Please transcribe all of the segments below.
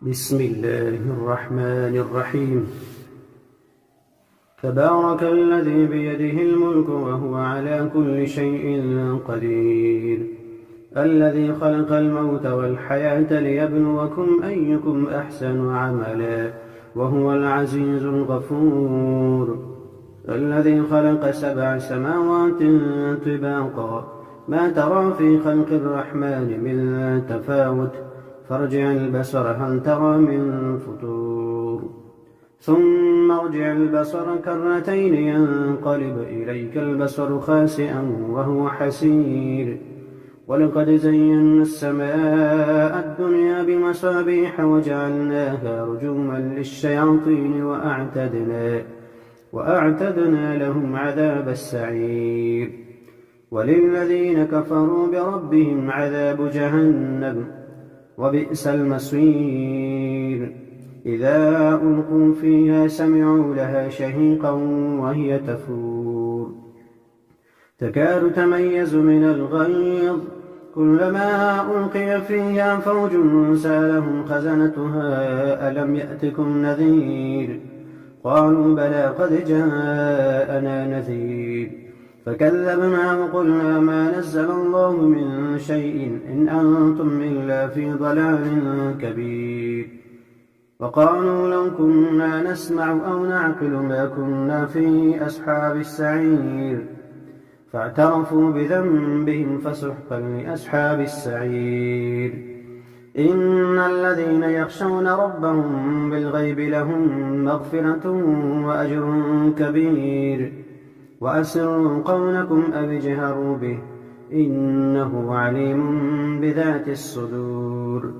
بسم الله الرحمن الرحيم. تبارك الذي بيده الملك وهو على كل شيء قدير، الذي خلق الموت والحياة ليبلوكم أيكم أحسن عملا وهو العزيز الغفور، الذي خلق 7 سماوات طباقا ما ترى في خلق الرحمن من تفاوت، فارجع البصر هل ترى من فطور، ثم ارجع البصر كرتين ينقلب إليك البصر خاسئا وهو حسير، ولقد زينا السماء الدنيا بمصابيح وجعلناها رجوما للشياطين وأعتدنا لهم عذاب السعير، وللذين كفروا بربهم عذاب جهنم وبئس المصير. إذا ألقوا فيها سمعوا لها شهيقا وهي تفور تكاد تميز من الغيظ، كلما ألقي فيها فوج سألهم خزنتها ألم يأتكم نذير، قالوا بلى قد جاءنا نذير، فكذبنا وقلنا ما نزل الله من شيء إن أنتم إلا في ضلال كبير، وقالوا لو كنا نسمع أو نعقل ما كنا في أصحاب السعير، فاعترفوا بذنبهم فسحقا لأصحاب السعير. إن الذين يخشون ربهم بالغيب لهم مغفرة وأجر كبير، وأسروا قولكم أو اجهروا به إنه عليم بذات الصدور،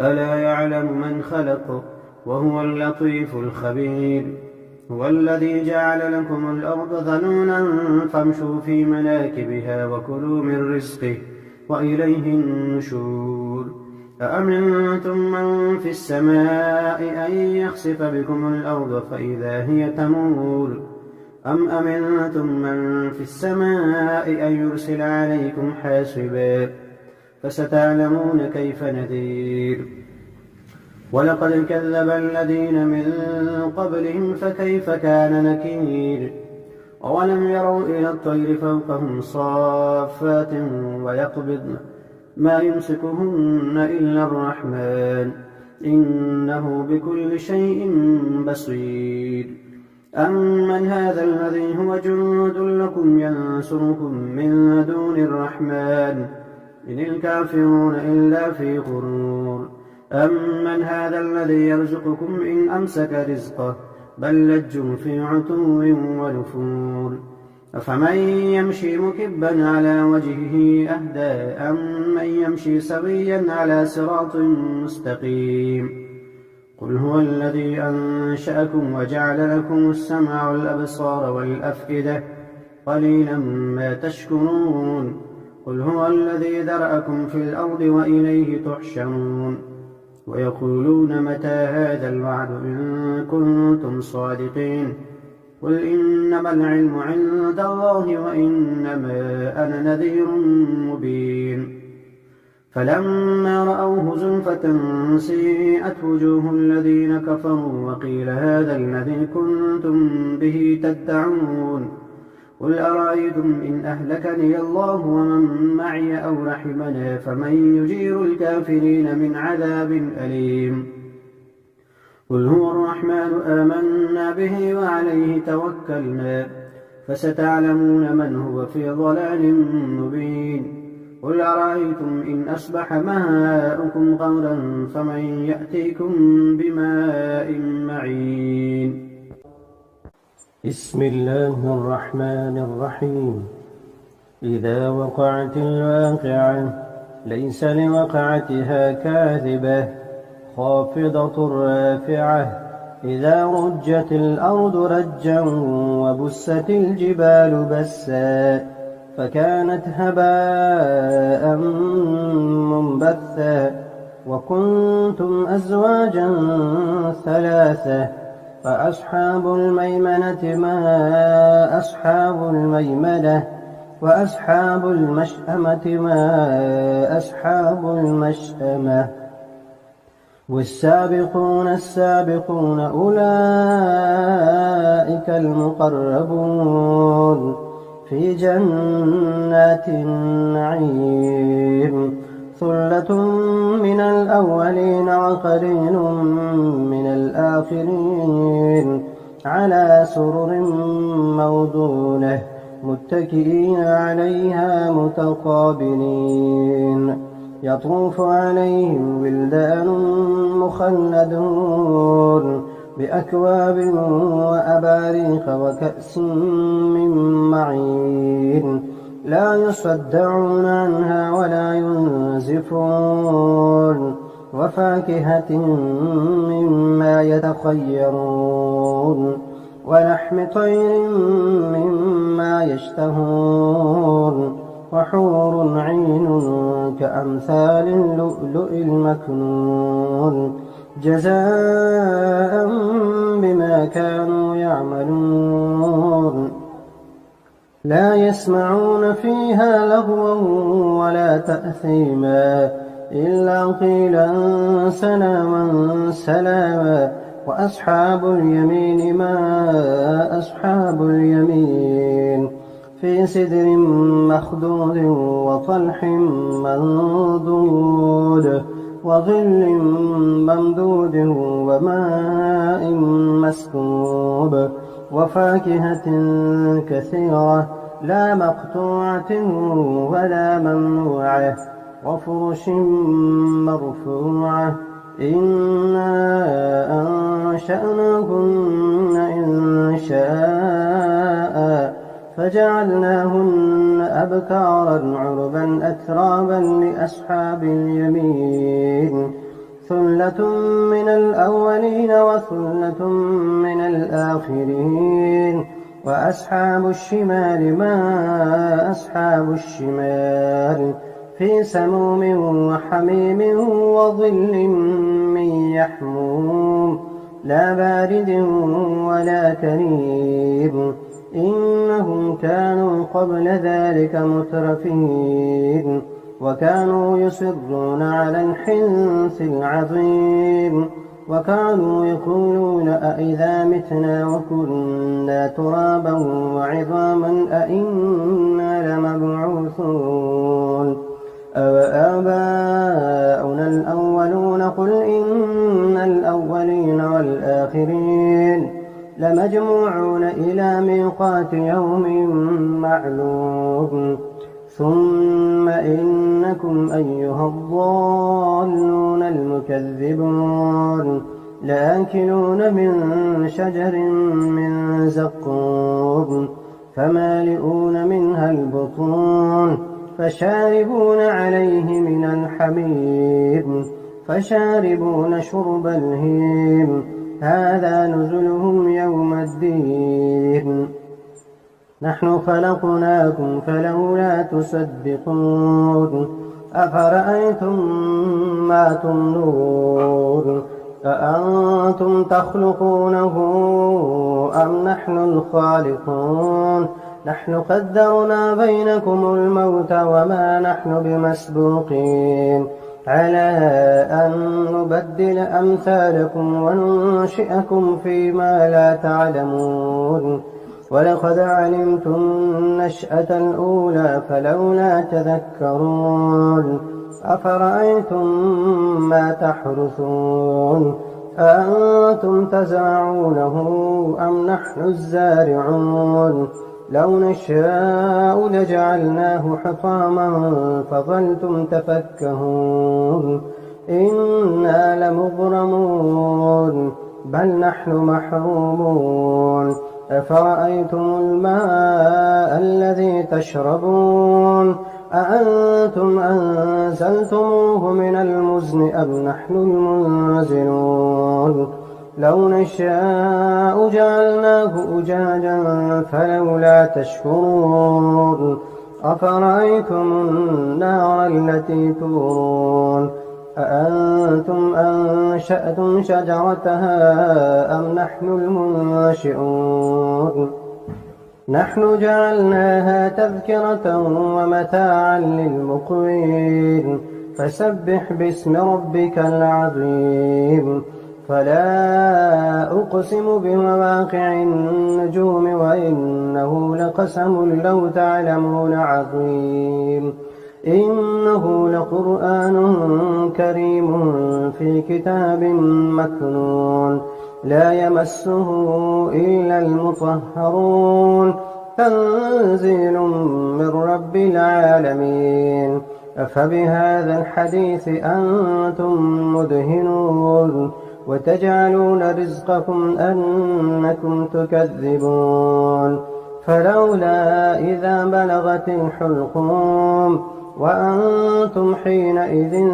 ألا يعلم من خلق وهو اللطيف الخبير. هو الذي جعل لكم الأرض ذلولا فامشوا في مناكبها وكلوا من رزقه وإليه النشور، أأمنتم من في السماء أن يخسف بكم الأرض فإذا هي تمور، أم أمنتم من في السماء أن يرسل عليكم حاصبا، فستعلمون كيف نذير. ولقد كذب الذين من قبلهم فكيف كان نكير، أولم يروا إلى الطير فوقهم صافات ويقبضن ما يمسكهن إلا الرحمن إنه بكل شيء بصير. أمن هذا الذي هو جند لكم ينصركم من دون الرحمن إن الكافرون إلا في غرور، أمن هذا الذي يرزقكم إن أمسك رزقه بل لجوا في عتو ونفور، أفمن يمشي مكبا على وجهه أهدى أم من يمشي سويا على صراط مستقيم، قل هو الذي أنشأكم وجعل لكم السمع والأبصار والأفئدة قليلا ما تشكرون، قل هو الذي ذرأكم في الأرض وإليه تحشرون، ويقولون متى هذا الوعد إن كنتم صادقين، قل إنما العلم عند الله وإنما أنا نذير مبين. فلما رأوه زلفة سيئت وجوه الذين كفروا وقيل هذا الذي كنتم به تدعون، قل أرأيتم إن أهلكني الله ومن معي أو رحمنا فمن يجير الكافرين من عذاب أليم. قل هو الرحمن آمنا به وعليه توكلنا فستعلمون من هو في ضلال مبين، قل أرأيتم إن أصبح ماؤكم غورا فمن يأتيكم بماء معين. بسم الله الرحمن الرحيم. إذا وقعت الواقعة ليس لوقعتها كاذبة خافضة رافعة، إذا رجت الأرض رجا وبست الجبال بسا فكانت هباء منبثا، وكنتم أزواجا ثلاثة، فأصحاب الميمنة ما أصحاب الميمنة، وأصحاب المشأمة ما أصحاب المشأمة، والسابقون السابقون أولئك المقربون في جنات النعيم ثلة من الأولين وقليل من الآخرين على سرر موضونة متكئين عليها متقابلين يطوف عليهم ولدان مخلدون بأكواب وأباريق وكأس من معين لا يصدعون عنها ولا ينزفون وفاكهة مما يتخيرون ولحم طير مما يشتهون وحور عين كأمثال اللؤلؤ المكنون جزاء بما كانوا يعملون لا يسمعون فيها لغوا ولا تأثيما إلا قيلا سلاما سلاما وأصحاب اليمين ما أصحاب اليمين في سدر مخضود وطلح منضود وظل ممدود وماء مسكوب وفاكهة كثيرة لا مقطوعة ولا ممنوعة وفرش مرفوعة إنا أنشأناهن إن شاء فجعلناهن أبكارا عربا أترابا لأصحاب اليمين ثلة من الأولين وثلة من الآخرين وأصحاب الشمال ما أصحاب الشمال في سموم وحميم وظل من يحموم لا بارد ولا كريم إنهم كانوا قبل ذلك مترفين وكانوا يصرون على الحنث العظيم وكانوا يقولون أئذا متنا وكنا ترابا وعظاما أئنا لمبعوثون أوآباؤنا الأولون قل إن الأولين والآخرين لمجموعون إلى ميقات يوم معلوم ثم إنكم أيها الضالون المكذبون لآكلون من شجر من زقوم فمالئون منها البطون فشاربون عليه من الحميم فشاربون شرب الهيم هذا نزلهم يوم الدين نحن خلقناكم فلولا تصدقون أفرأيتم ما تمنون أأنتم تخلقونه أم نحن الخالقون نحن قدرنا بينكم الموت وما نحن بمسبوقين على أن نبدل أمثالكم وننشئكم فيما لا تعلمون ولقد علمتم النشأة الأولى فلولا تذكرون أفرأيتم ما تحرثون أأنتم تزرعونه أم نحن الزارعون لو نشاء لجعلناه حطاما فظلتم تفكهون إنا لمغرمون بل نحن محرومون أفرأيتم الماء الذي تشربون أأنتم أنزلتموه من المزن أم نحن المنزلون لو نشاء جعلناه أجاجا فلولا تشكرون أفرأيتم النار التي تورون أأنتم أنشأتم شجرتها أم نحن المنشئون نحن جعلناها تذكرة ومتاعا للمقوين فسبح باسم ربك العظيم فلا أقسم بمواقع النجوم وإنه لقسم لو تعلمون عظيم إنه لقرآن كريم في كتاب مكنون لا يمسه إلا المطهرون تنزيل من رب العالمين أفبهذا الحديث أنتم مدهنون وتجعلون رزقكم أنكم تكذبون فلولا إذا بلغت الحلقوم وأنتم حينئذ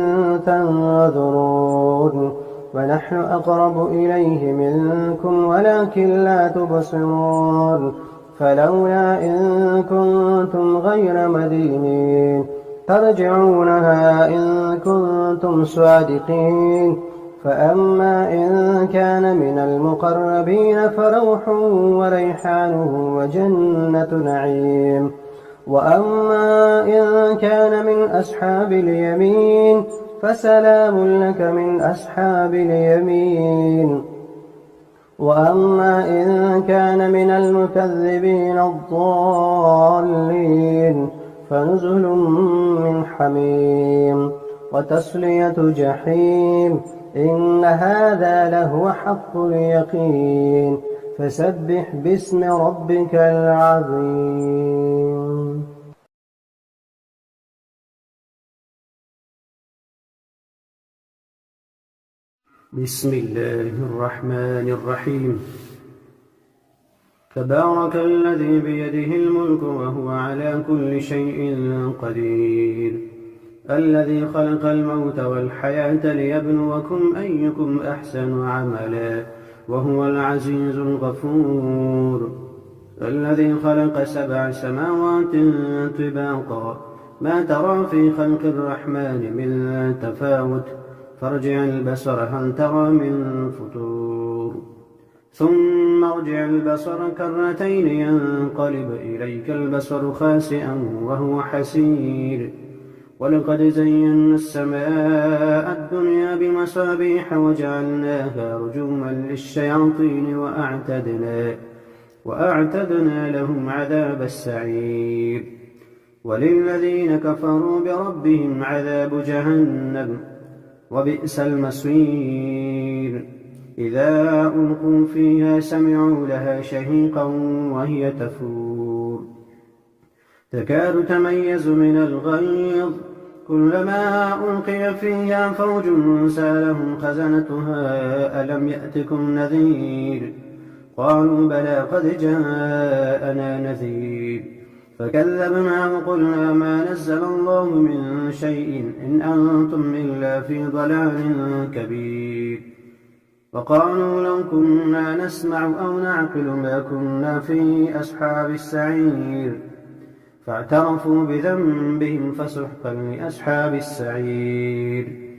تنظرون ونحن أقرب إليه منكم ولكن لا تبصرون فلولا إن كنتم غير مدينين ترجعونها إن كنتم صادقين فأما إن كان من المقربين فروح وريحان وجنة نعيم وأما إن كان من أصحاب اليمين فسلام لك من أصحاب اليمين وأما إن كان من المكذبين الضالين فنزل من حميم وتصلية جحيم إن هذا لهو حق اليقين فسبح باسم ربك العظيم بسم الله الرحمن الرحيم تبارك الذي بيده الملك وهو على كل شيء قدير الذي خلق الموت والحياة ليبلوكم أيكم أحسن عملا وهو العزيز الغفور الذي خلق 7 سماوات طباقا ما ترى في خلق الرحمن من تفاوت فارجع البصر هل ترى من فطور ثم ارجع البصر كرتين ينقلب إليك البصر خاسئا وهو حسير ولقد زينا السماء الدنيا بمصابيح وجعلناها رجوما للشياطين وأعتدنا لهم عذاب السعير وللذين كفروا بربهم عذاب جهنم وبئس المصير إذا ألقوا فيها سمعوا لها شهيقا وهي تفور تكاد تميز من الغيظ كلما ألقي فيها فوج سألهم خزنتها ألم يأتكم نذير قالوا بلى قد جاءنا نذير فكذبنا وقلنا ما نزل الله من شيء إن أنتم إلا في ضلال كبير وقالوا لو كنا نسمع أو نعقل ما كنا في أصحاب السعير فاعترفوا بذنبهم فسحقا لأصحاب السعير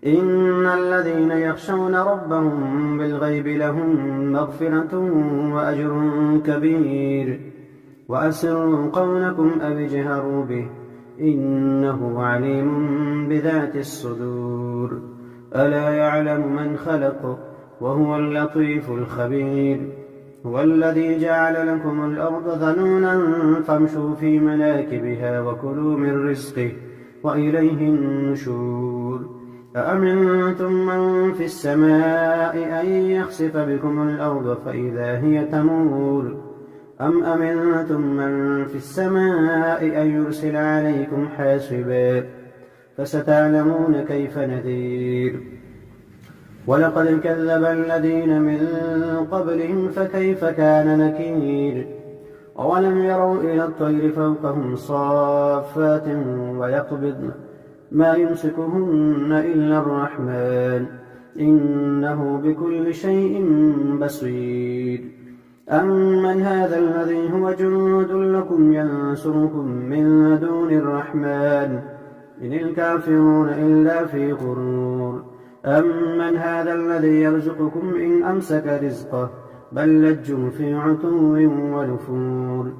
إن الذين يخشون ربهم بالغيب لهم مغفرة وأجر كبير وأسروا قولكم أو اجهروا به إنه عليم بذات الصدور ألا يعلم من خلق وهو اللطيف الخبير هو الذي جعل لكم الأرض ذلولا فامشوا في مناكبها وكلوا من رزقه وإليه النشور أأمنتم من في السماء أن يخسف بكم الأرض فإذا هي تمور أم أمنتم من في السماء أن يرسل عليكم حاصبا فستعلمون كيف نذير ولقد كذب الذين من قبلهم فكيف كان نكير أولم يروا إلى الطير فوقهم صافات ويقبضن ما يمسكهن إلا الرحمن إنه بكل شيء بصير أمن هذا الذي هو جند لكم ينصركم من دون الرحمن إن الكافرون إلا في غرور أمن هذا الذي يرزقكم إن أمسك رزقه بل لجوا في عتو ونفور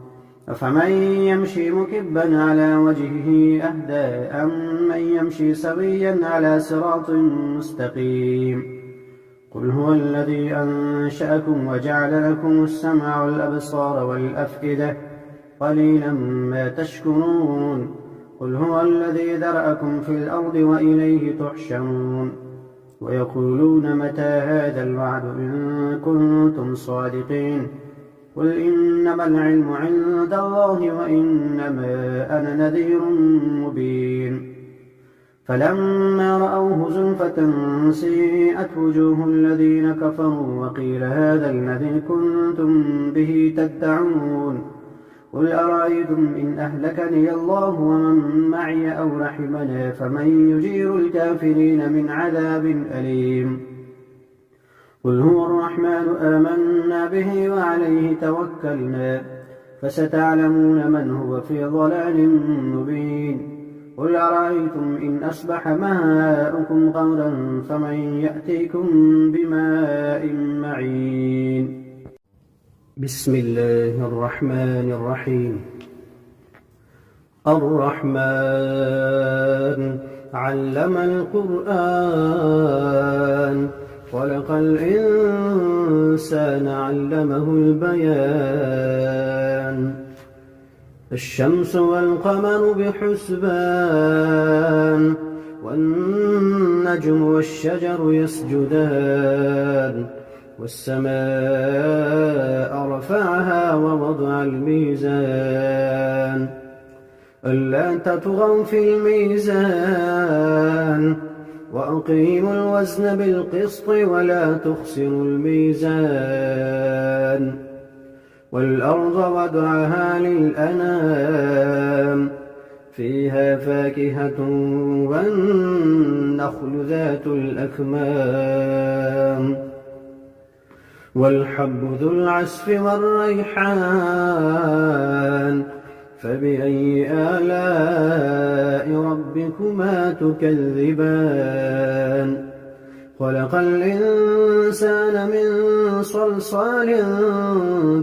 أفمن يمشي مكبا على وجهه أهدى أمن يمشي سويا على صراط مستقيم قل هو الذي أنشأكم وجعل لكم السمع والأبصار والأفئدة قليلا ما تشكرون قل هو الذي ذرأكم في الأرض وإليه تحشرون ويقولون متى هذا الوعد إن كنتم صادقين قل إنما العلم عند الله وإنما أنا نذير مبين فلما رأوه زلفة سيئت وجوه الذين كفروا وقيل هذا الذي كنتم به تدعون قل أرأيتم إن أهلكني الله ومن معي أو رحمنا فمن يجير الكافرين من عذاب أليم قل هو الرحمن آمنا به وعليه توكلنا فستعلمون من هو في ضلال مبين قل أرأيتم إن أصبح ماؤكم غورا فمن يأتيكم بماء معين بسم الله الرحمن الرحيم الرحمن علم القرآن خلق الإنسان علمه البيان الشمس والقمر بحسبان والنجم والشجر يسجدان والسماء رفعها ووضع الميزان ألا تطغوا في الميزان وأقيموا الوزن بالقسط ولا تخسروا الميزان والأرض وضعها للأنام فيها فاكهة والنخل ذات الأكمام والحب ذو العصف والريحان فبأي آلاء ربكما تكذبان خلق الإنسان من صلصال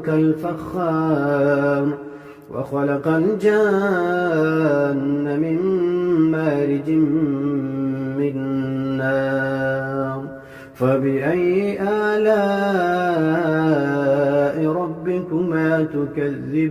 كالفخار وخلق الجان من مارج من نار فبأي آلاء ربكما تكذبان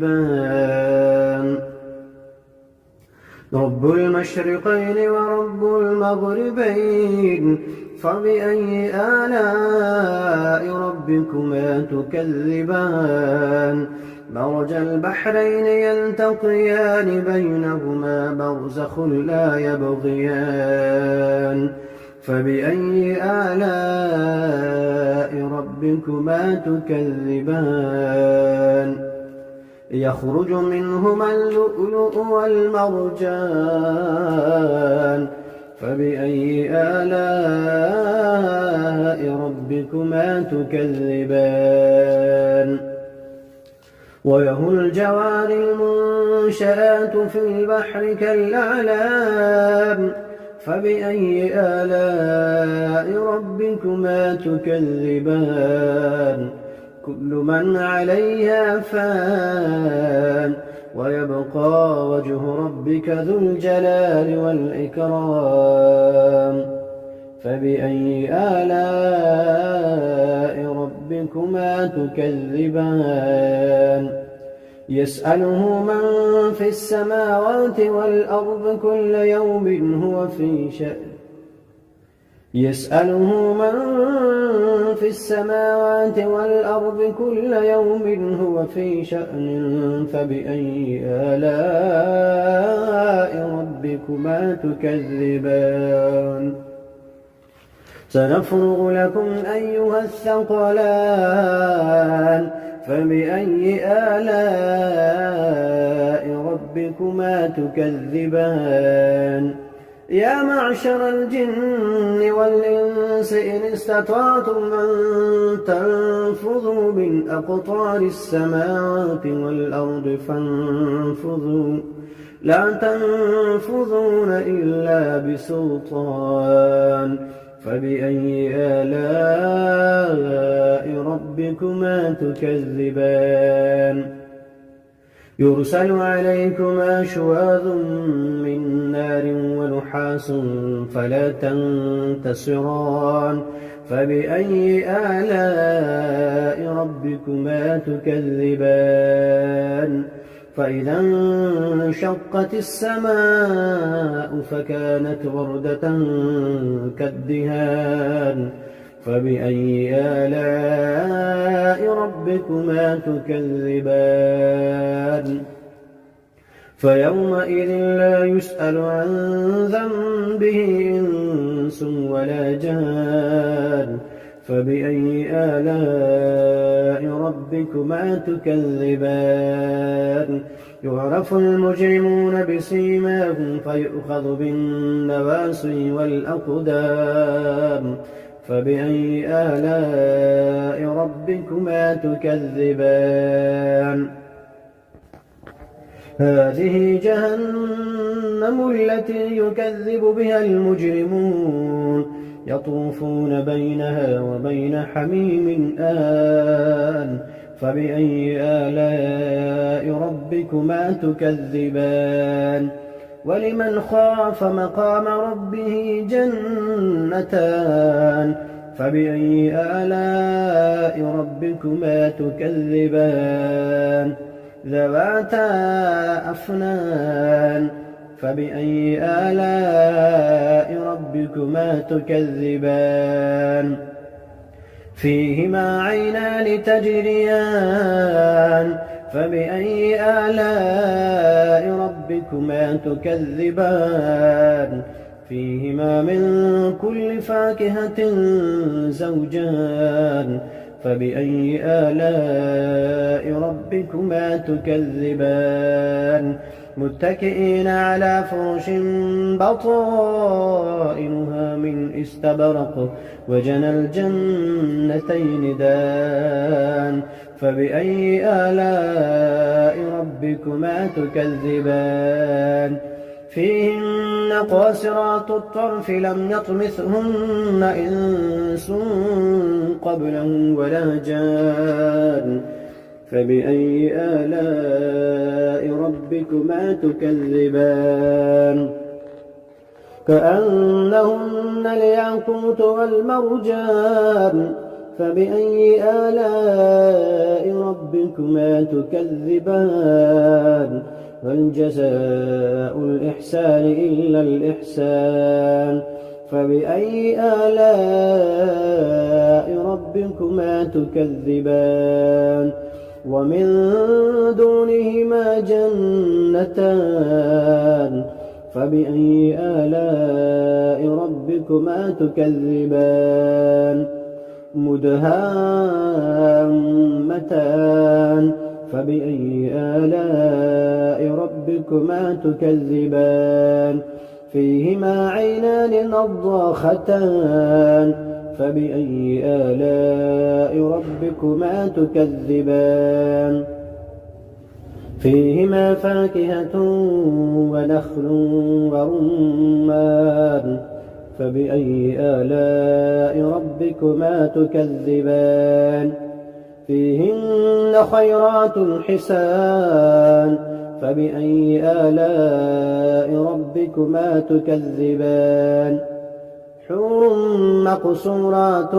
رب المشرقين ورب المغربين فبأي آلاء ربكما تكذبان مرج البحرين يلتقيان بينهما برزخ لا يبغيان فبأي آلاء ربكما تكذبان يخرج منهما اللؤلؤ والمرجان فبأي آلاء ربكما تكذبان وله الجوار المنشآت في البحر كالأعلام فبأي آلاء ربكما تكذبان كل من عليها فان ويبقى وجه ربك ذو الجلال والإكرام فبأي آلاء ربكما تكذبان يسأله من في السماوات والأرض كل يوم هو في شأن يسأله من في السماوات والأرض كل يوم هو في شأن فبأي آلاء ربكما تكذبان سنفرغ لكم أيها الثقلان فبأي آلاء ربكما تكذبان يا معشر الجن والإنس إن استطعتم أن تنفذوا من أقطار السماوات والأرض فانفذوا لا تنفذون إلا بسلطان فبأي آلاء ربكما تكذبان يرسل عليكما شواظ من نار ونحاس فلا تنتصران فبأي آلاء ربكما تكذبان فإذا انشقت السماء فكانت وردة كالدهان فبأي آلاء ربكما تكذبان فيومئذ لا يسأل عن ذنبه إنس ولا جان فبأي آلاء ربكما تكذبان يعرف المجرمون بسيماهم فيؤخذ بالنواصي والأقدام فبأي آلاء ربكما تكذبان هذه جهنم التي يكذب بها المجرمون يطوفون بينها وبين حميم آن فبأي آلاء ربكما تكذبان ولمن خاف مقام ربه جنتان فبأي آلاء ربكما تكذبان ذواتا أفنان فبأي آلاء ربكما تكذبان فيهما عينان تجريان فبأي آلاء ربكما تكذبان فيهما من كل فاكهة زوجان فبأي آلاء ربكما تكذبان متكئين على فرش بطائنها من استبرق وجنى الجنتين دان فبأي آلاء ربكما تكذبان فيهن قاصرات الطرف لم يطمثهن إنس قبلهم ولا جان فبأي آلاء ربكما تكذبان كأنهن الياقوت والمرجان فبأي آلاء ربكما تكذبان هل جزاء الإحسان إلا الإحسان فبأي آلاء ربكما تكذبان ومن دونهما جنتان فبأي آلاء ربكما تكذبان مدهامتان فبأي آلاء ربكما تكذبان فيهما عينان نضاختان فبأي آلاء ربكما تكذبان فيهما فاكهة ونخل ورمان فبأي آلاء ربكما تكذبان فيهن خيرات حسان فبأي آلاء ربكما تكذبان حور مقصورات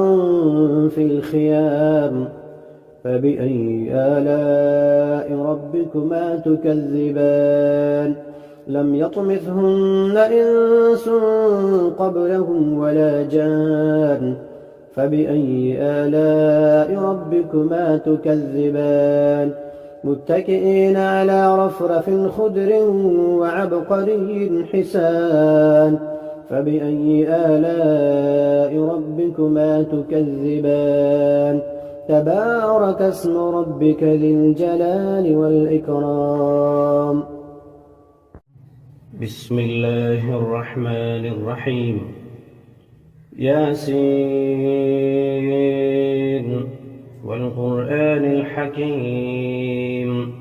في الخيام فبأي آلاء ربكما تكذبان لم يطمثهن إنس قبلهم ولا جان فبأي آلاء ربكما تكذبان متكئين على رفرف خضر وعبقري حسان فبأي آلاء ربكما تكذبان تبارك اسم ربك ذي الجلال والإكرام بسم الله الرحمن الرحيم ياسين والقرآن الحكيم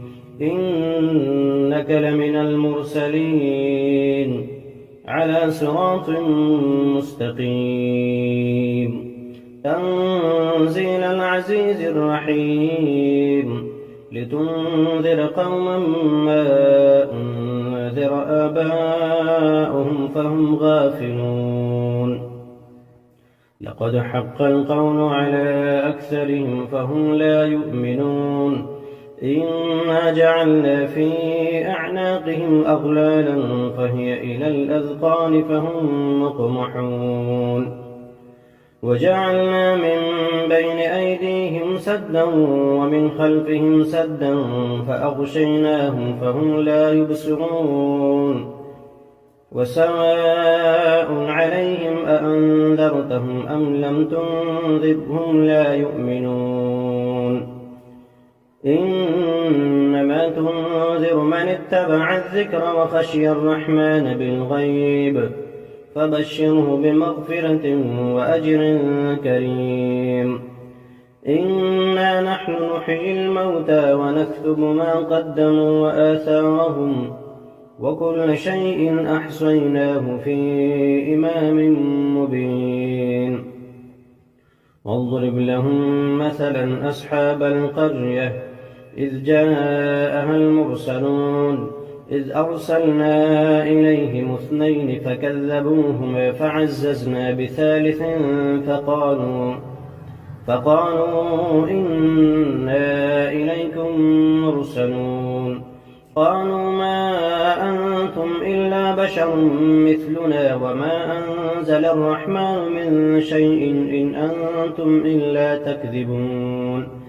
إنك لمن المرسلين على صراط مستقيم تنزيل العزيز الرحيم لتنذر قوما ما أنذر آباؤهم فهم غافلون لقد حق القول على أكثرهم فهم لا يؤمنون إنا جعلنا في أعناقهم أغلالا فهي إلى الأذقان فهم مقمحون وجعلنا من بين أيديهم سدا ومن خلفهم سدا فأغشيناهم فهم لا يبصرون وسواء عليهم أأنذرتهم أم لم تنذرهم لا يؤمنون إنما تنذر من اتبع الذكر وخشي الرحمن بالغيب فبشره بمغفرة وأجر كريم إنا نحن نحيي الموتى ونكتب ما قدموا وآثارهم وكل شيء أحصيناه في إمام مبين واضرب لهم مثلا أصحاب القرية إذ جاءها المرسلون إذ أرسلنا إليهم 2 فكذبوهما فعززنا بثالث فقالوا إنا إليكم مرسلون قالوا ما أنتم إلا بشر مثلنا وما أنزل الرحمن من شيء إن أنتم إلا تكذبون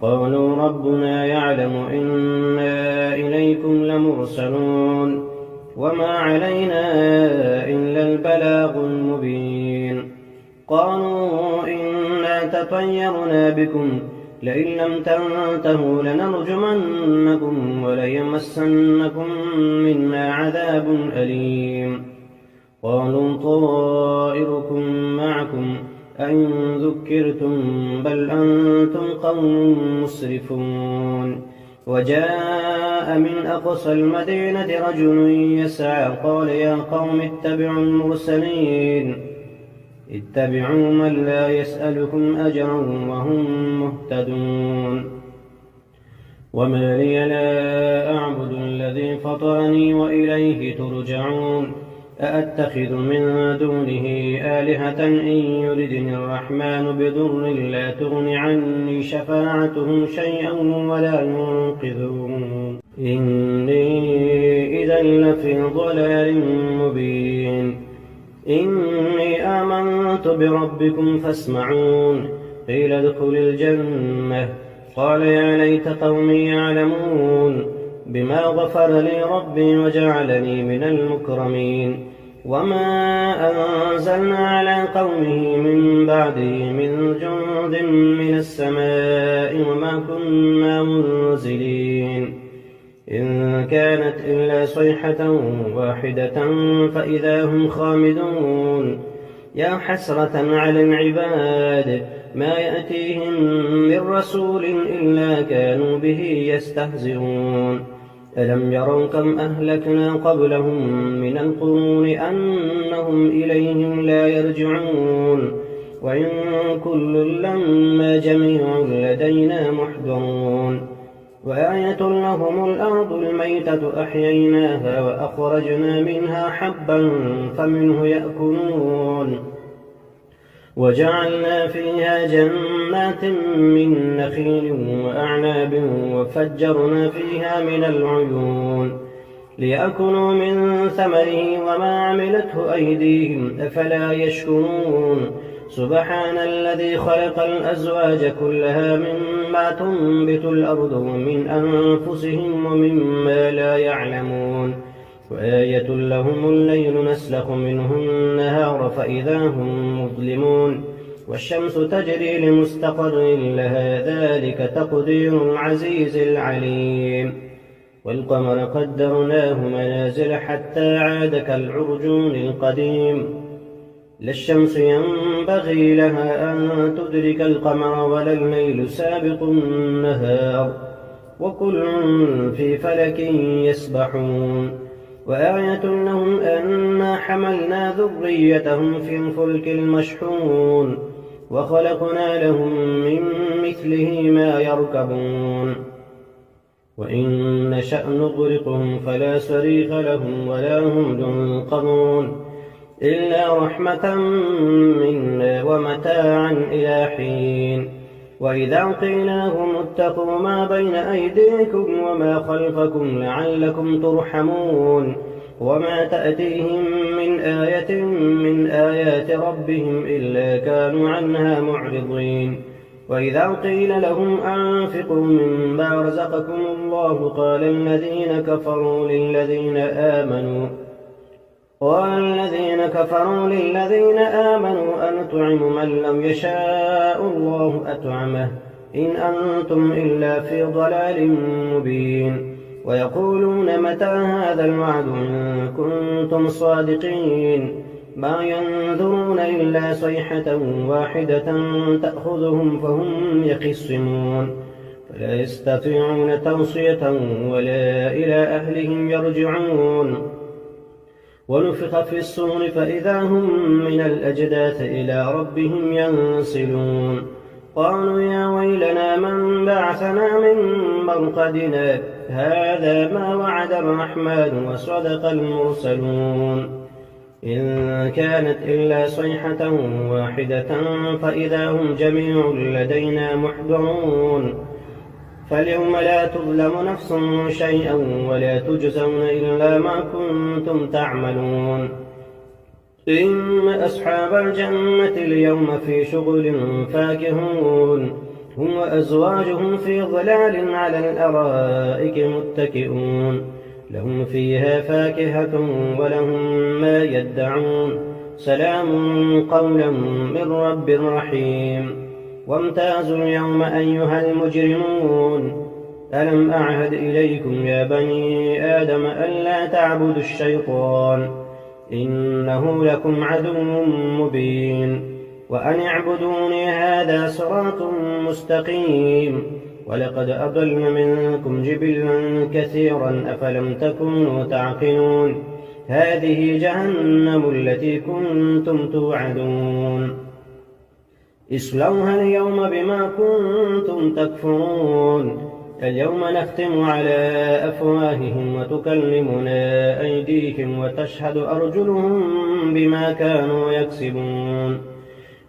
قالوا ربنا يعلم إنا إليكم لمرسلون وما علينا إلا البلاغ المبين قالوا إنا تطيرنا بكم لئن لم تنتهوا لنرجمنكم وليمسنكم منا عذاب أليم قالوا طائركم معكم أئن ذكرتم بل أنتم قوم مسرفون وجاء من أقصى المدينة رجل يسعى قال يا قوم اتبعوا المرسلين اتبعوا من لا يسألكم أجرا وهم مهتدون وما لي لا أعبد الذي فطرني وإليه ترجعون أأتخذ من دونه آلهة إن يردني الرحمن بضر لا تغن عني شفاعتهم شيئا ولا ينقذون إني إذا لفي ضلال مبين إني آمنت بربكم فاسمعون قيل ادخل الجنة قال يا ليت قومي يعلمون بما غفر لي ربي وجعلني من المكرمين وما أنزلنا على قومه من بعده من جند من السماء وما كنا منزلين إن كانت إلا صيحة واحدة فإذا هم خامدون يا حسرة على العباد ما يأتيهم من رسول إلا كانوا به يستهزئون ألم يروا كم أهلكنا قبلهم من القرون أنهم إليهم لا يرجعون وإن كل لما جميع لدينا محضرون وآية لهم الأرض الميتة أحييناها وأخرجنا منها حبا فمنه يأكلون وجعلنا فيها جنات من نخيل وأعناب وفجرنا فيها من العيون ليأكلوا من ثمره وما عملته أيديهم أفلا يشكرون سبحان الذي خلق الأزواج كلها مما تنبت الأرض ومن أنفسهم ومما لا يعلمون وآية لهم الليل نسلخ منه النهار فإذا هم مظلمون والشمس تجري لمستقر لها ذلك تقدير العزيز العليم والقمر قدرناه منازل حتى عاد كالعرجون القديم لا الشمس ينبغي لها أن تدرك القمر ولا الليل سابق النهار وكل في فلك يسبحون وآية لهم أنا حملنا ذريتهم في الفلك المشحون وخلقنا لهم من مثله ما يركبون وإن نشأ نغرقهم فلا صريخ لهم ولا هم ينقذون إلا رحمة منا ومتاعا إلى حين. وإذا قيل لهم اتقوا ما بين أيديكم وما خلفكم لعلكم ترحمون وما تأتيهم من آية من آيات ربهم إلا كانوا عنها معرضين. وإذا قيل لهم أنفقوا مما رزقكم الله قال الذين كفروا للذين آمنوا أنطعم من لم يشاء الله أطعمه إن أنتم إلا في ضلال مبين. ويقولون متى هذا الوعد إن كنتم صادقين ما ينظرون إلا صيحة واحدة تأخذهم فهم يخصمون فلا يستطيعون توصية ولا إلى أهلهم يرجعون. ونفخ في الصور فإذا هم من الأجداث إلى ربهم ينسلون قالوا يا ويلنا من بعثنا من مرقدنا هذا ما وعد الرحمن وصدق المرسلون إن كانت إلا صيحة واحدة فإذا هم جميع لدينا محضرون فاليوم لا تظلم نفس شيئا ولا تجزون إلا ما كنتم تعملون. إن أصحاب الجنة اليوم في شغل فاكهون هم وأزواجهم في ظلال على الأرائك متكئون لهم فيها فاكهة ولهم ما يدعون سلام قولا من رب رحيم. وامتازوا اليوم أيها المجرمون ألم أعهد إليكم يا بني آدم ألا تعبدوا الشيطان إنه لكم عدو مبين وأن اعبدوني هذا صراط مستقيم. ولقد أضل منكم جبلا كثيرا أفلم تكونوا تعقلون هذه جهنم التي كنتم توعدون اصلوها اليوم بما كنتم تكفرون اليوم نختم على أفواههم وتكلمنا أيديهم وتشهد أرجلهم بما كانوا يكسبون.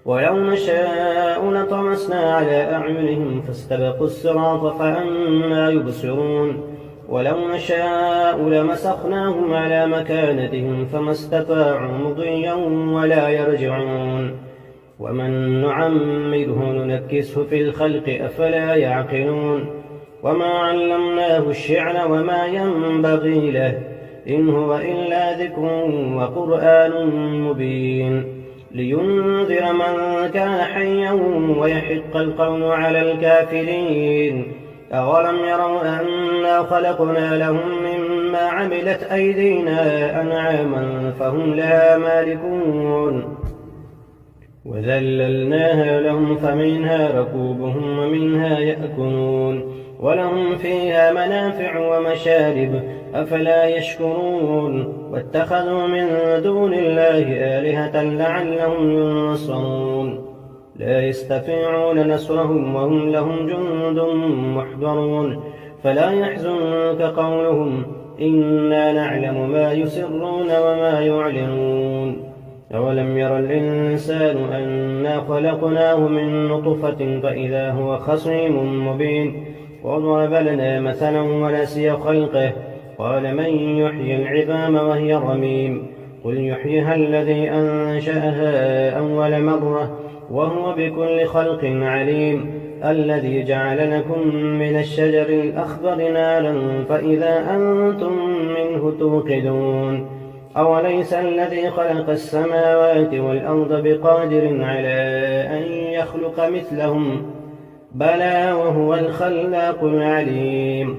ولو نشاء لطمسنا على أعينهم فاستبقوا الصراط فأنى يبصرون ولو نشاء لمسخناهم على مكانتهم فما استطاعوا مضيا ولا يرجعون ومن نعمره ننكسه في الخلق أفلا يعقلون. وما علمناه الشعر وما ينبغي له إن هو إلا ذكر وقرآن مبين لينذر من كان حيا ويحق القول على الكافرين. أولم يروا أنا خلقنا لهم مما عملت أيدينا أنعاما فهم لها مالكون وذللناها لهم فمنها ركوبهم ومنها يأكلون ولهم فيها منافع ومشارب أفلا يشكرون. واتخذوا من دون الله آلهة لعلهم ينصرون لا يستطيعون نصرهم وهم لهم جند محضرون فلا يحزنك قولهم إنا نعلم ما يسرون وما يعلنون. أولم ير الإنسان أنا خلقناه من نطفة فإذا هو خصيم مبين وضرب لنا مثلا ونسي خلقه قال من يحيي العظام وهي رميم قل يحييها الذي أنشأها أول مرة وهو بكل خلق عليم الذي جعل لكم من الشجر الأخضر نارا فإذا أنتم منه توقدون أوليس الذي خلق السماوات والأرض بقادر على أن يخلق مثلهم بلى وهو الخلاق العليم.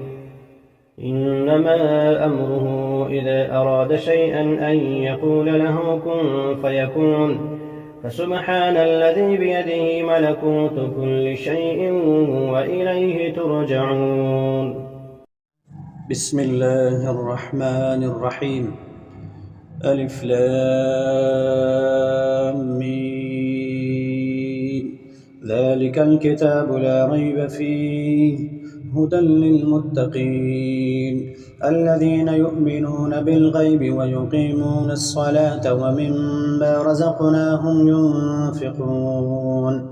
إنما أمره إذا أراد شيئا أن يقول له كن فيكون فسبحان الذي بيده ملكوت كل شيء وإليه ترجعون. بسم الله الرحمن الرحيم ألف لام ميم ذلك الكتاب لا ريب فيه هدى للمتقين الذين يؤمنون بالغيب ويقيمون الصلاة ومما رزقناهم ينفقون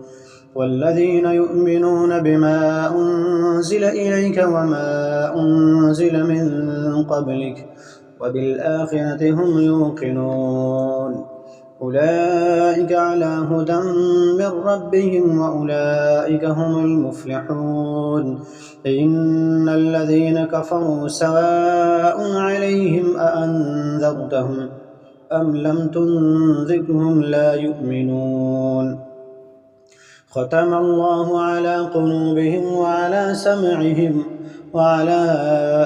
والذين يؤمنون بما أنزل إليك وما أنزل من قبلك وبالآخرة هم يوقنون أولئك على هدى من ربهم وأولئك هم المفلحون إن الذين كفروا سواء عليهم أأنذرتهم أم لم تنذرهم لا يؤمنون ختم الله على قلوبهم وعلى سمعهم وعلى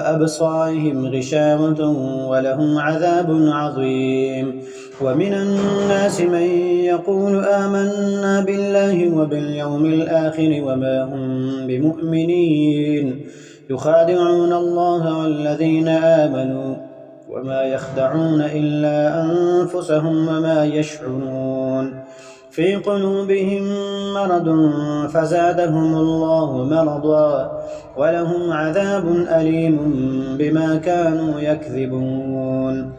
أبصارهم غشاوة ولهم عذاب عظيم ومن الناس من يقول آمنا بالله وباليوم الآخر وما هم بمؤمنين يخادعون الله والذين آمنوا وما يخدعون إلا أنفسهم وما يشعرون في قلوبهم مرض فزادهم الله مرضا ولهم عذاب أليم بما كانوا يكذبون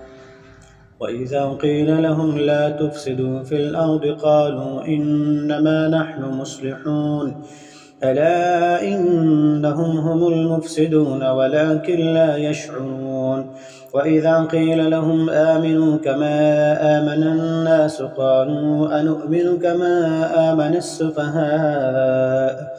وإذا قيل لهم لا تفسدوا في الأرض قالوا إنما نحن مصلحون ألا إنهم هم المفسدون ولكن لا يشعرون وإذا قيل لهم آمنوا كما آمن الناس قالوا أنؤمن كما آمن السفهاء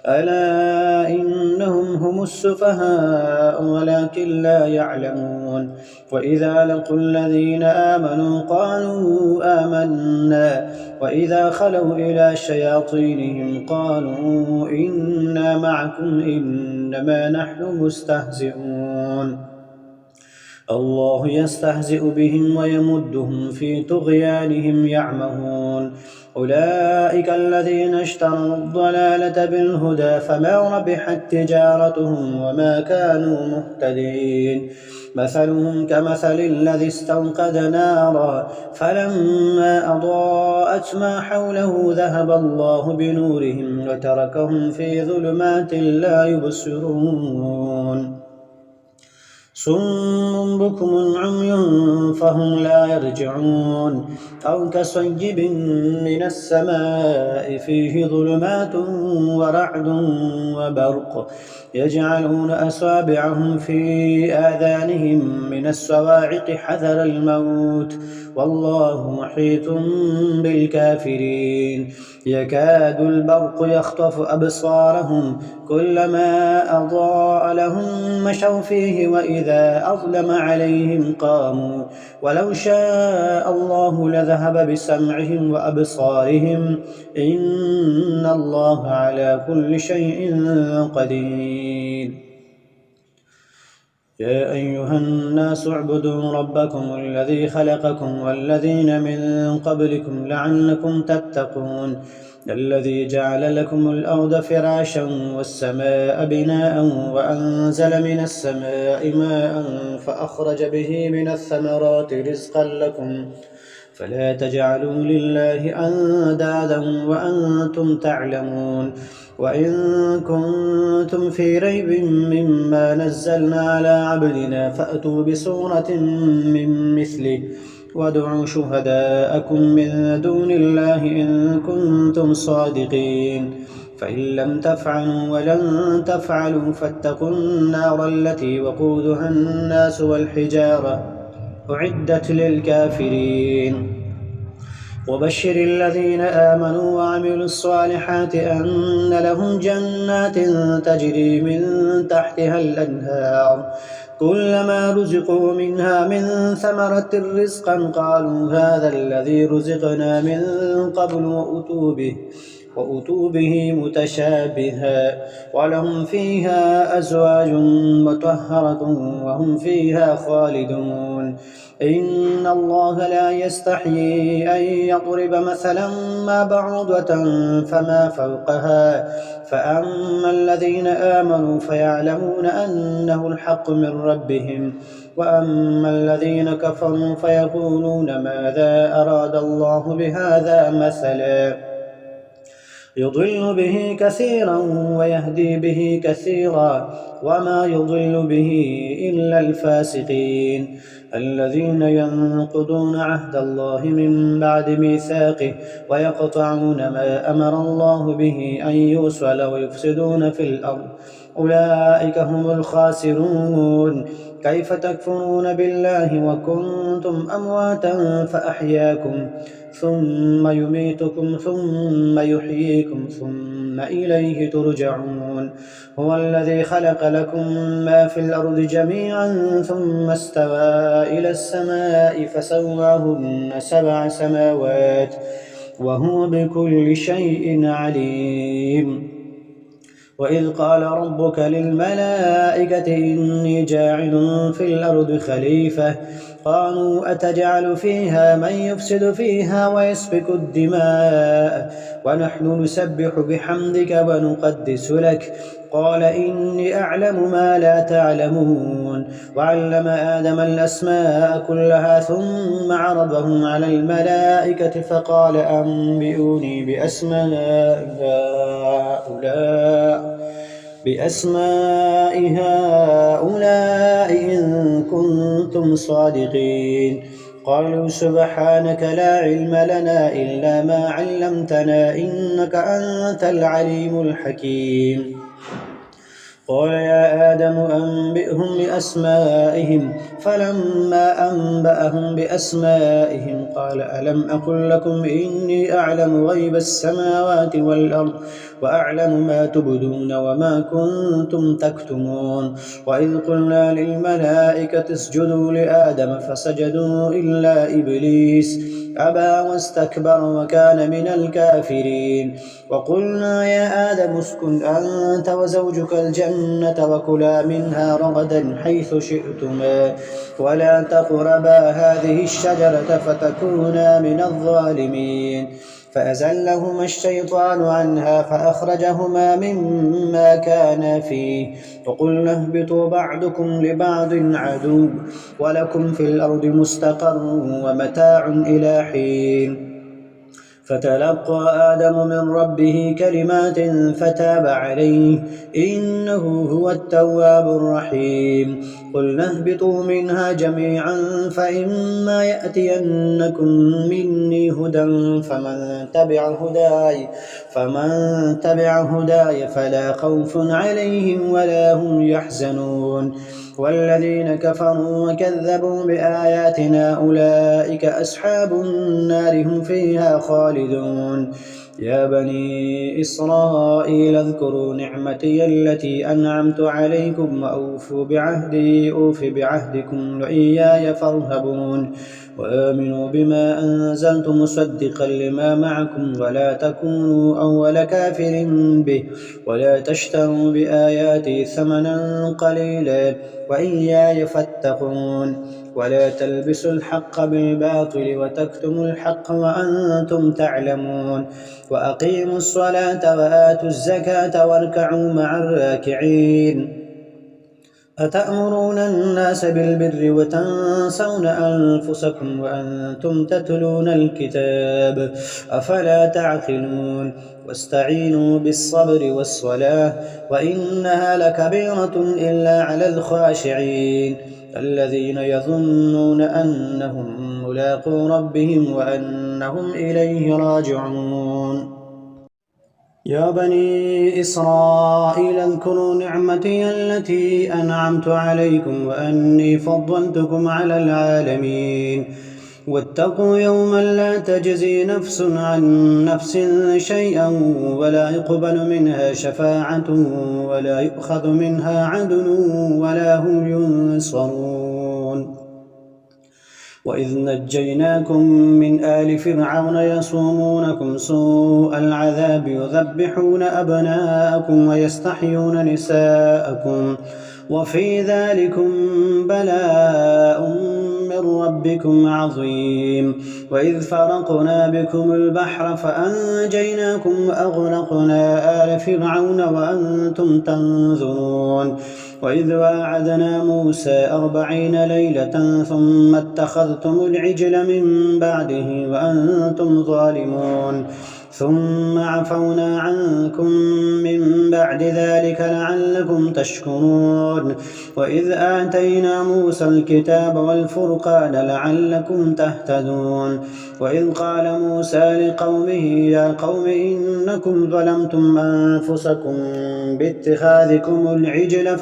ألا إنهم هم السفهاء ولكن لا يعلمون وإذا لقوا الذين آمنوا قالوا آمنا وإذا خلوا إلى شياطينهم قالوا إنا معكم إنما نحن مستهزئون الله يستهزئ بهم ويمدهم في طغيانهم يعمهون أولئك الذين اشتروا الضلالة بالهدى فما ربحت تجارتهم وما كانوا مهتدين مثلهم كمثل الذي استوقد نارا فلما أضاءت ما حوله ذهب الله بنورهم وتركهم في ظلمات لا يبصرون صم بكم عمي فهم لا يرجعون أو كصيب من السماء فيه ظلمات ورعد وبرق يجعلون أصابعهم في آذانهم من الصواعق حذر الموت والله محيط بالكافرين يكاد البرق يخطف أبصارهم كلما أضاء لهم مشوا فيه وإذا أظلم عليهم قاموا ولو شاء الله لذهب بسمعهم وأبصارهم إن الله على كل شيء قدير يا أيها الناس اعبدوا ربكم الذي خلقكم والذين من قبلكم لعلكم تتقون الذي جعل لكم الأرض فراشا والسماء بناء وأنزل من السماء ماء فأخرج به من الثمرات رزقا لكم فلا تجعلوا لله أندادا وأنتم تعلمون وإن كنتم في ريب مما نزلنا على عبدنا فأتوا بسورة من مثله وادعوا شهداءكم من دون الله إن كنتم صادقين فإن لم تفعلوا ولن تفعلوا فاتقوا النار التي وقودها الناس والحجارة أعدت للكافرين وبشر الذين آمنوا وعملوا الصالحات أن لهم جنات تجري من تحتها الأنهار كلما رزقوا منها من ثمرة رزقا قالوا هذا الذي رزقنا من قبل وأتوا به متشابها ولهم فيها أزواج مطهرة وهم فيها خالدون إن الله لا يستحيي أن يضرب مثلا ما بعوضة فما فوقها فأما الذين آمنوا فيعلمون أنه الحق من ربهم وأما الذين كفروا فيقولون ماذا أراد الله بهذا مثلا يضل به كثيرا ويهدي به كثيرا، وما يضل به إلا الفاسقين الذين ينقضون عهد الله من بعد ميثاقه ويقطعون ما أمر الله به أن يوصل ويفسدون في الأرض، أولئك هم الخاسرون. كيف تكفرون بالله وكنتم أمواتا فأحياكم ثم يميتكم ثم يحييكم ثم إليه ترجعون. هو الذي خلق لكم ما في الأرض جميعا ثم استوى إلى السماء فسواهن 7 سماوات وهو بكل شيء عليم. وإذ قال ربك للملائكة إني جاعل في الأرض خليفة قالوا أتجعل فيها من يفسد فيها ويسفك الدماء ونحن نسبح بحمدك ونقدس لك قال إني أعلم ما لا تعلمون. وعلم آدم الأسماء كلها ثم عرضهم على الملائكة فقال أنبئوني بأسماء هؤلاء إن كنتم صادقين. قالوا سبحانك لا علم لنا إلا ما علمتنا إنك أنت العليم الحكيم. قال يا آدم أنبئهم بأسمائهم فلما أنبأهم بأسمائهم قال ألم أقل لكم إني أعلم غيب السماوات والأرض وأعلم ما تبدون وما كنتم تكتمون. وإذ قلنا للملائكة اسجدوا لآدم فسجدوا إلا إبليس أبى واستكبر وكان من الكافرين. وقلنا يا آدم اسكن أنت وزوجك الجنة وكلا منها رغدا حيث شئتما ولا تقربا هذه الشجرة فتكونا من الظالمين. فأزلهما الشيطان عنها فأخرجهما مما كانا فيه وقلنا اهبطوا بعضكم لبعض عدو ولكم في الأرض مستقر ومتاع إلى حين. فتلقى آدم من ربه كلمات فتاب عليه إنه هو التواب الرحيم. قلنا اهبطوا منها جميعا فإما يأتينكم مني هدى فمن تبع هداي فلا خوف عليهم ولا هم يحزنون. والذين كفروا وكذبوا بآياتنا أولئك أصحاب النار هم فيها خالدون. يا بني إسرائيل اذكروا نعمتي التي أنعمت عليكم وأوفوا بعهدي أوف بعهدكم وإياي فارهبون. وآمنوا بما أنزلت مصدقا لما معكم ولا تكونوا أول كافر به ولا تشتروا بآياتي ثمنا قليلا وإياي فاتقون. ولا تلبسوا الحق بالباطل وتكتموا الحق وأنتم تعلمون. وأقيموا الصلاة وآتوا الزكاة واركعوا مع الراكعين. أتأمرون الناس بالبر وتنسون أنفسكم وأنتم تتلون الكتاب أفلا تعقلون. واستعينوا بالصبر والصلاة وإنها لكبيرة إلا على الخاشعين الذين يظنون أنهم ملاقو ربهم وأنهم إليه راجعون. يا بني إسرائيل اذكروا نعمتي التي أنعمت عليكم وأني فضلتكم على العالمين. واتقوا يوما لا تجزي نفس عن نفس شيئا ولا يقبل منها شفاعة ولا يؤخذ منها عدل ولا هم ينصرون. وإذ نجيناكم من آل فرعون يصومونكم سوء العذاب يذبحون أبناءكم ويستحيون نساءكم وفي ذلكم بلاء من ربكم عظيم. وإذ فرقنا بكم البحر فأنجيناكم وأغرقنا آل فرعون وأنتم تنظرون. وإذ واعدنا موسى 40 ليلة ثم اتخذتم العجل من بعده وأنتم ظالمون ثم عفونا عنكم من بعد ذلك لعلكم تشكرون وإذ آتينا موسى الكتاب والفرقان لعلكم تهتدون وإذ قال موسى لقومه يا قوم إنكم ظلمتم أنفسكم باتخاذكم العجل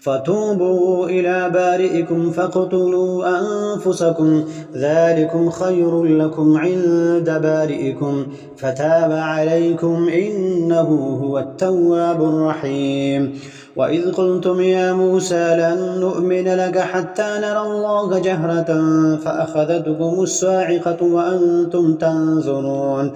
فتوبوا إلى بارئكم فاقتلوا أنفسكم ذلكم خير لكم عند بارئكم فتاب عليكم إنه هو التواب الرحيم وإذ قلتم يا موسى لن نؤمن لك حتى نرى الله جهرة فأخذتكم الصاعقة وأنتم تنظرون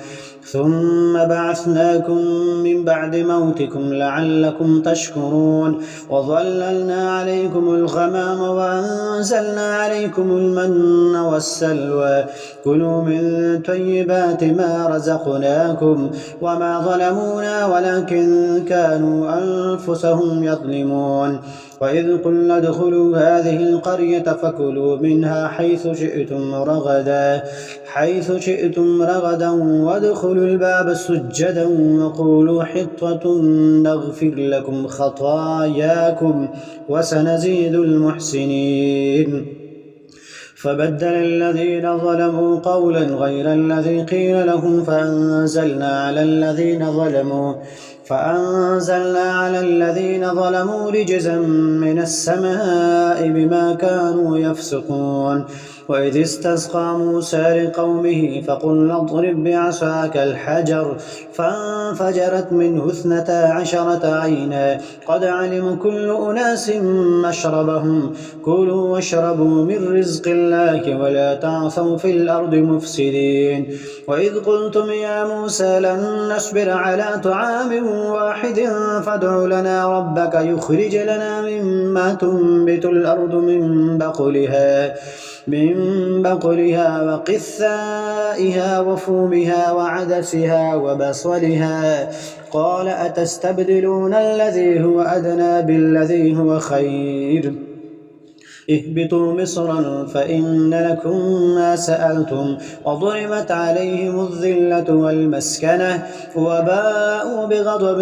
ثم بعثناكم من بعد موتكم لعلكم تشكرون وظللنا عليكم الغمام وأنزلنا عليكم المن والسلوى كلوا من طيبات ما رزقناكم وما ظلمونا ولكن كانوا أنفسهم يظلمون وإذ قلنا ادخلوا هذه القرية فكلوا منها حيث شئتم رغدا وادخلوا الباب سجدا وقولوا حطة نغفر لكم خطاياكم وسنزيد المحسنين فبدل الذين ظلموا قولا غير الذي قيل لهم فأنزلنا على الذين ظلموا رجزا من السماء بما كانوا يفسقون وإذ استسقى موسى لقومه فقل اضرب بعصاك الحجر فانفجرت منه 12 عينا قد علم كل أناس مشربهم كلوا واشربوا من رزق الله ولا تعثوا في الأرض مفسدين وإذ قلتم يا موسى لن نصبر على طعام واحد فادع لنا ربك يخرج لنا مما تنبت الأرض من بقلها وقثائها وفومها وعدسها وبصلها قال أتستبدلون الذي هو أدنى بالذي هو خير اهبطوا مصرا فإن لكم ما سألتم وضربت عليهم الذلة والمسكنة وباءوا بغضب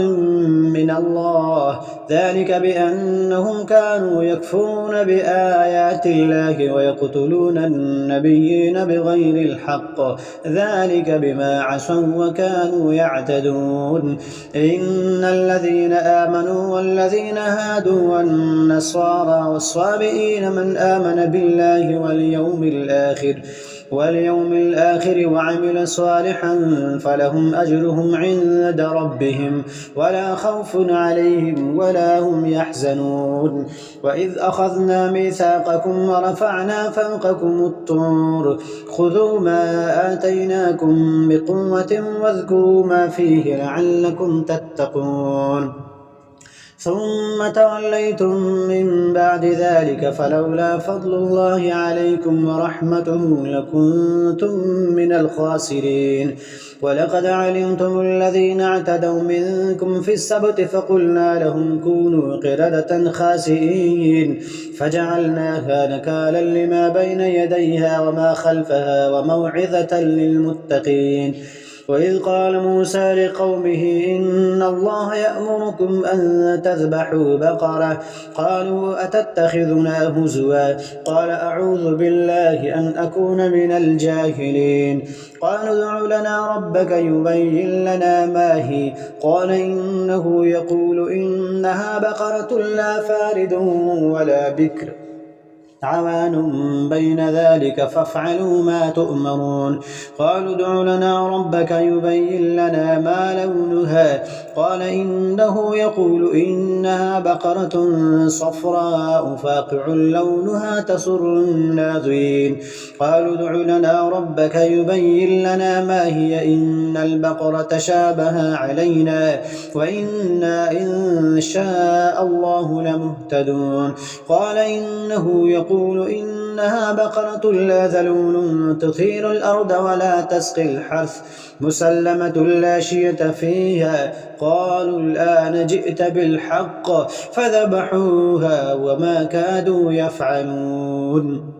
من الله ذلك بأنهم كانوا يكفرون بآيات الله ويقتلون النبيين بغير الحق ذلك بما عصوا وكانوا يعتدون إن الذين آمنوا والذين هادوا والنصارى والصابئين من آمن بالله واليوم الآخر وعمل صالحا فلهم أجرهم عند ربهم ولا خوف عليهم ولا هم يحزنون وإذ أخذنا ميثاقكم ورفعنا فوقكم الطور خذوا ما آتيناكم بقوة واذكروا ما فيه لعلكم تتقون ثم توليتم من بعد ذلك فلولا فضل الله عليكم ورحمته لكنتم من الخاسرين ولقد علمتم الذين اعتدوا منكم في السبت فقلنا لهم كونوا قردة خاسئين فجعلناها نكالا لما بين يديها وما خلفها وموعظة للمتقين وإذ قال موسى لقومه إن الله يأمركم أن تذبحوا بقرة قالوا أتتخذنا هزوا قال أعوذ بالله أن أكون من الجاهلين قالوا ادع لنا ربك يبين لنا ما هي قال إنه يقول إنها بقرة لا فارد ولا بكر عوان بين ذلك فافعلوا ما تؤمرون قالوا ادع لنا ربك يبين لنا ما لونها قال إنه يقول إنها بقرة صفراء فاقع لونها تسر الناظرين قالوا ادع لنا ربك يبين لنا ما هي إن البقرة شابه علينا وإنا إن شاء الله لمهتدون قال إنه يقول إنها بقرة لا ذلول تثير الأرض ولا تسقي الحرث مسلمة لا شية فيها قالوا الآن جئت بالحق فذبحوها وما كادوا يفعلون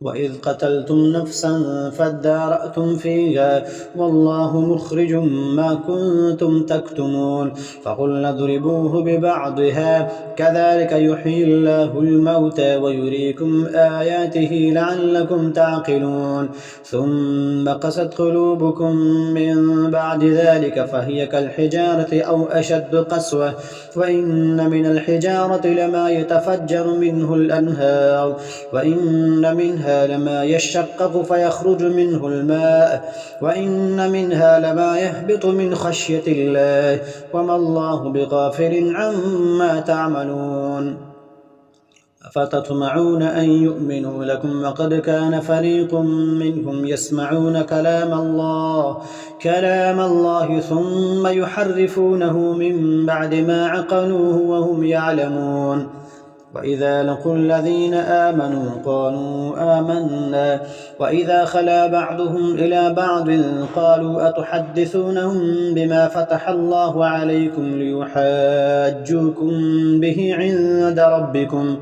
وإذ قتلتم نفسا فادارأتم فيها والله مخرج ما كنتم تكتمون فقلنا اضربوه ببعضها كذلك يحيي الله الموتى ويريكم آياته لعلكم تعقلون ثم قست قلوبكم من بعد ذلك فهي كالحجارة أو أشد قسوة وإن من الحجارة لما يتفجر منه الأنهار وإن منها لما يشقق فيخرج منه الماء وإن منها لما يهبط من خشية الله وما الله بغافل عما تعملون أفتطمعون أن يؤمنوا لكم وقد كان فريق منهم يسمعون كلام الله ثم يحرفونه من بعد ما عقلوه وهم يعلمون وإذا لقوا الذين آمنوا قالوا آمنا وإذا خلا بعضهم إلى بعض قالوا أتحدثونهم بما فتح الله عليكم ليحاجوكم به عند ربكم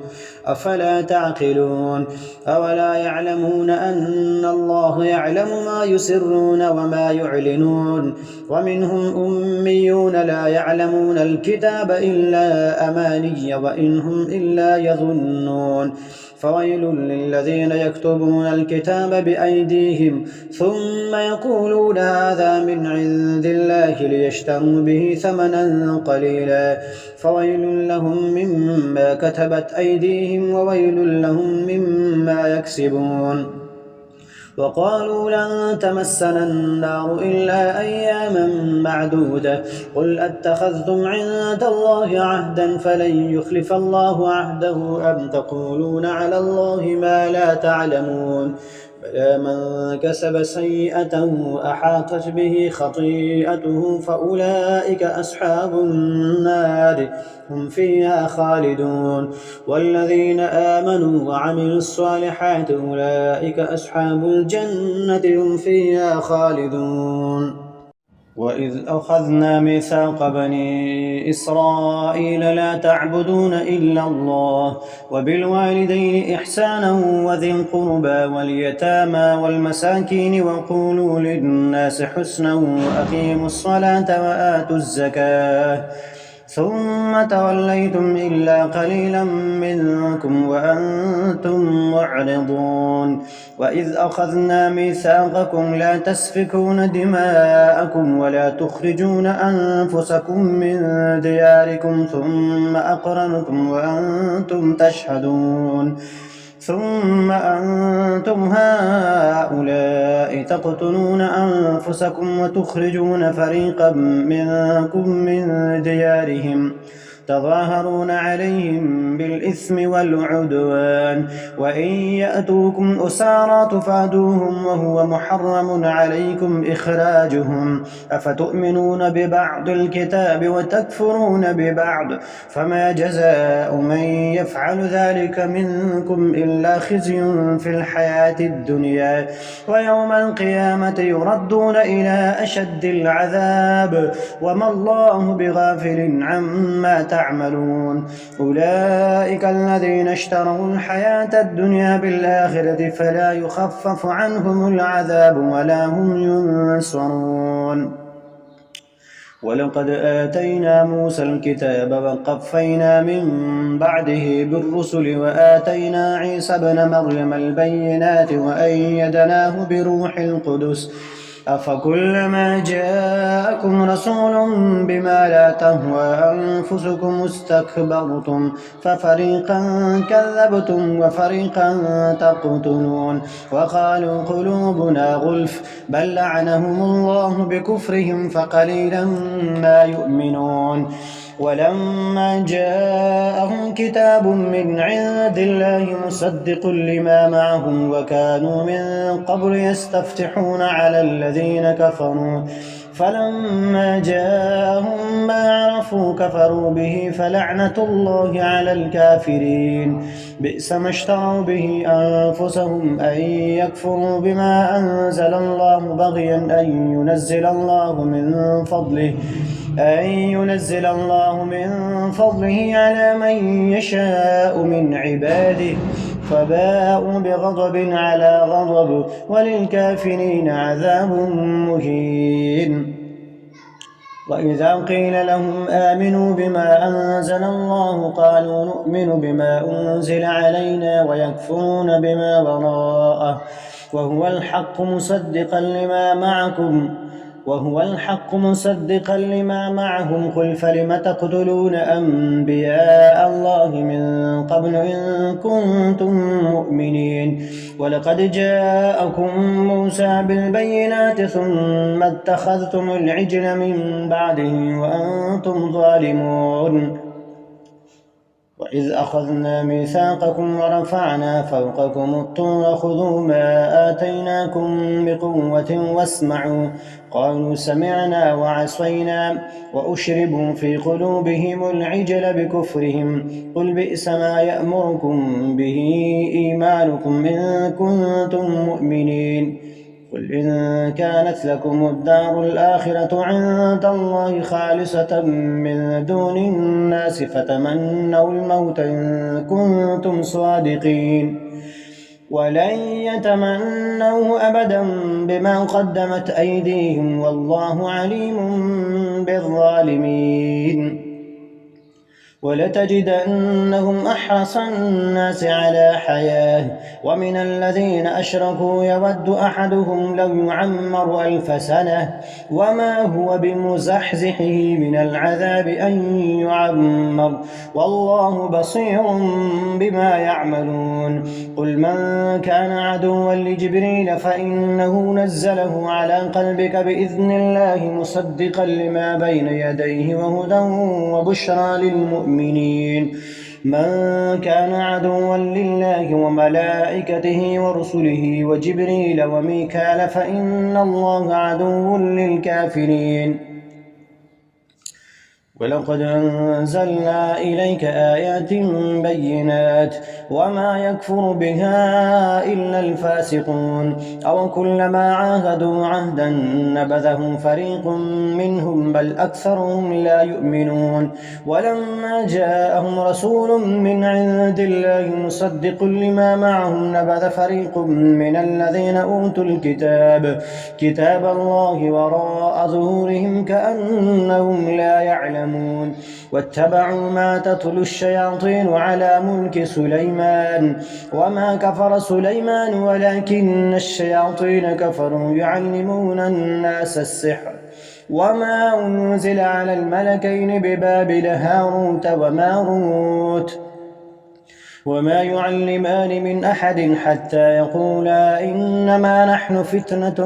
أفلا تعقلون أولا يعلمون أن الله يعلم ما يسرون وما يعلنون ومنهم أميون لا يعلمون الكتاب إلا أماني وإن هم إلا يظنون فويل للذين يكتبون الكتاب بأيديهم ثم يقولون هذا من عند الله ليشتروا به ثمنا قليلا فويل لهم مما كتبت أيديهم وويل لهم مما يكسبون وقالوا لن تمسنا النار إلا أياما معدودة قل أتخذتم عند الله عهدا فلن يخلف الله عهده أم تقولون على الله ما لا تعلمون بلى من كسب سيئة أحاطت به خطيئته فأولئك أصحاب النار هم فيها خالدون والذين آمنوا وعملوا الصالحات أولئك أصحاب الجنة هم فيها خالدون وإذ أخذنا ميثاق بني إسرائيل لا تعبدون إلا الله وبالوالدين إحسانا وذي القربى واليتامى والمساكين وقولوا للناس حسنا وأقيموا الصلاة وآتوا الزكاة ثم توليتم إلا قليلا منكم وأنتم معرضون وإذ أخذنا ميثاقكم لا تسفكون دماءكم ولا تخرجون أنفسكم من دياركم ثم أقررتم وأنتم تشهدون ثم أنتم هؤلاء تقتلون أنفسكم وتخرجون فريقا منكم من ديارهم تظاهرون عليهم بالإثم والعدوان وإن يأتوكم أسارى تفادوهم وهو محرم عليكم إخراجهم أفتؤمنون ببعض الكتاب وتكفرون ببعض فما جزاء من يفعل ذلك منكم إلا خزي في الحياة الدنيا ويوم القيامة يردون إلى أشد العذاب وما الله بغافل عما تعملون أولئك الذين اشتروا الحياة الدنيا بالآخرة فلا يخفف عنهم العذاب ولا هم ينصرون ولقد آتينا موسى الكتاب وقفينا من بعده بالرسل وآتينا عيسى ابن مريم البينات وأيدناه بروح القدس أفكلما جاءكم رسول بما لا تهوى أنفسكم استكبرتم ففريقا كذبتم وفريقا تقتلون وقالوا قلوبنا غلف بل لعنهم الله بكفرهم فقليلا ما يؤمنون ولما جاءهم كتاب من عند الله مصدق لما معهم وكانوا من قبل يستفتحون على الذين كفروا فلما جاءهم ما عرفوا كفروا به فلعنة الله على الكافرين بئس ما اشتروا به أنفسهم أن يكفروا بما أنزل الله بغيا أن ينزل الله من فضله على من يشاء من عباده فباءوا بغضب على غضب وللكافرين عذاب مهين. وإذا قيل لهم آمنوا بما أنزل الله قالوا نؤمن بما أنزل علينا ويكفرون بما وراءه وهو الحق مصدقا لما معهم قل فلم تقتلون أنبياء الله من قبل إن كنتم مؤمنين ولقد جاءكم موسى بالبينات ثم اتخذتم العجل من بعده وأنتم ظالمون. وإذ أخذنا ميثاقكم ورفعنا فوقكم الطور خذوا ما آتيناكم بقوة واسمعوا قالوا سمعنا وعصينا وأشربوا في قلوبهم العجل بكفرهم قل بئس ما يأمركم به إيمانكم إن كنتم مؤمنين قل إن كانت لكم الدار الآخرة عند الله خالصة من دون الناس فتمنوا الموت إن كنتم صادقين ولن يتمنوه أبدا بما قدمت أيديهم والله عليم بالظالمين. ولتجدنهم أحرص الناس على حياة ومن الذين أشركوا يود أحدهم لو يعمر 1000 سنة وما هو بمزحزحه من العذاب أن يعمر والله بصير بما يعملون. قل من كان عدوا لجبريل فإنه نزله على قلبك بإذن الله مصدقا لما بين يديه وهدى وبشرى للمؤمنين. من كان عدوا لله وملائكته ورسله وجبريل وميكال فإن الله عدو للكافرين. ولقد أنزلنا إليك آيات بينات وما يكفر بها إلا الفاسقون أو كلما عاهدوا عهدا نبذه فريق منهم بل أكثرهم لا يؤمنون. ولما جاءهم رسول من عند الله مصدق لما معهم نبذ فريق من الذين أوتوا كتاب الله وراء ظهورهم كأنهم لا يعلمون واتبعوا ما تتلو الشياطين على ملك سليمان وما كفر سليمان ولكن الشياطين كفروا يعلمون الناس السحر وما أنزل على الملكين ببابل هاروت وماروت وما يعلمان من أحد حتى يقولا إنما نحن فتنة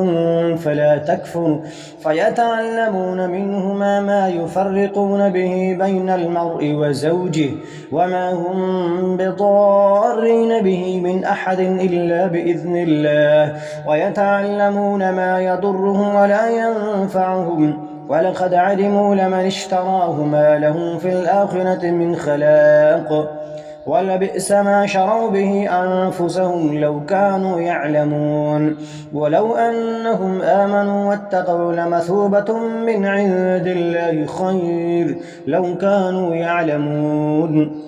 فلا تكفر فيتعلمون منهما ما يفرقون به بين المرء وزوجه وما هم بضارين به من أحد إلا بإذن الله ويتعلمون ما يضرهم ولا ينفعهم ولقد علموا لمن اشتراه ما له في الآخرة من خلاق ولبئس ما شروا به أنفسهم لو كانوا يعلمون. ولو أنهم آمنوا واتقوا لمثوبة من عند الله خير لو كانوا يعلمون.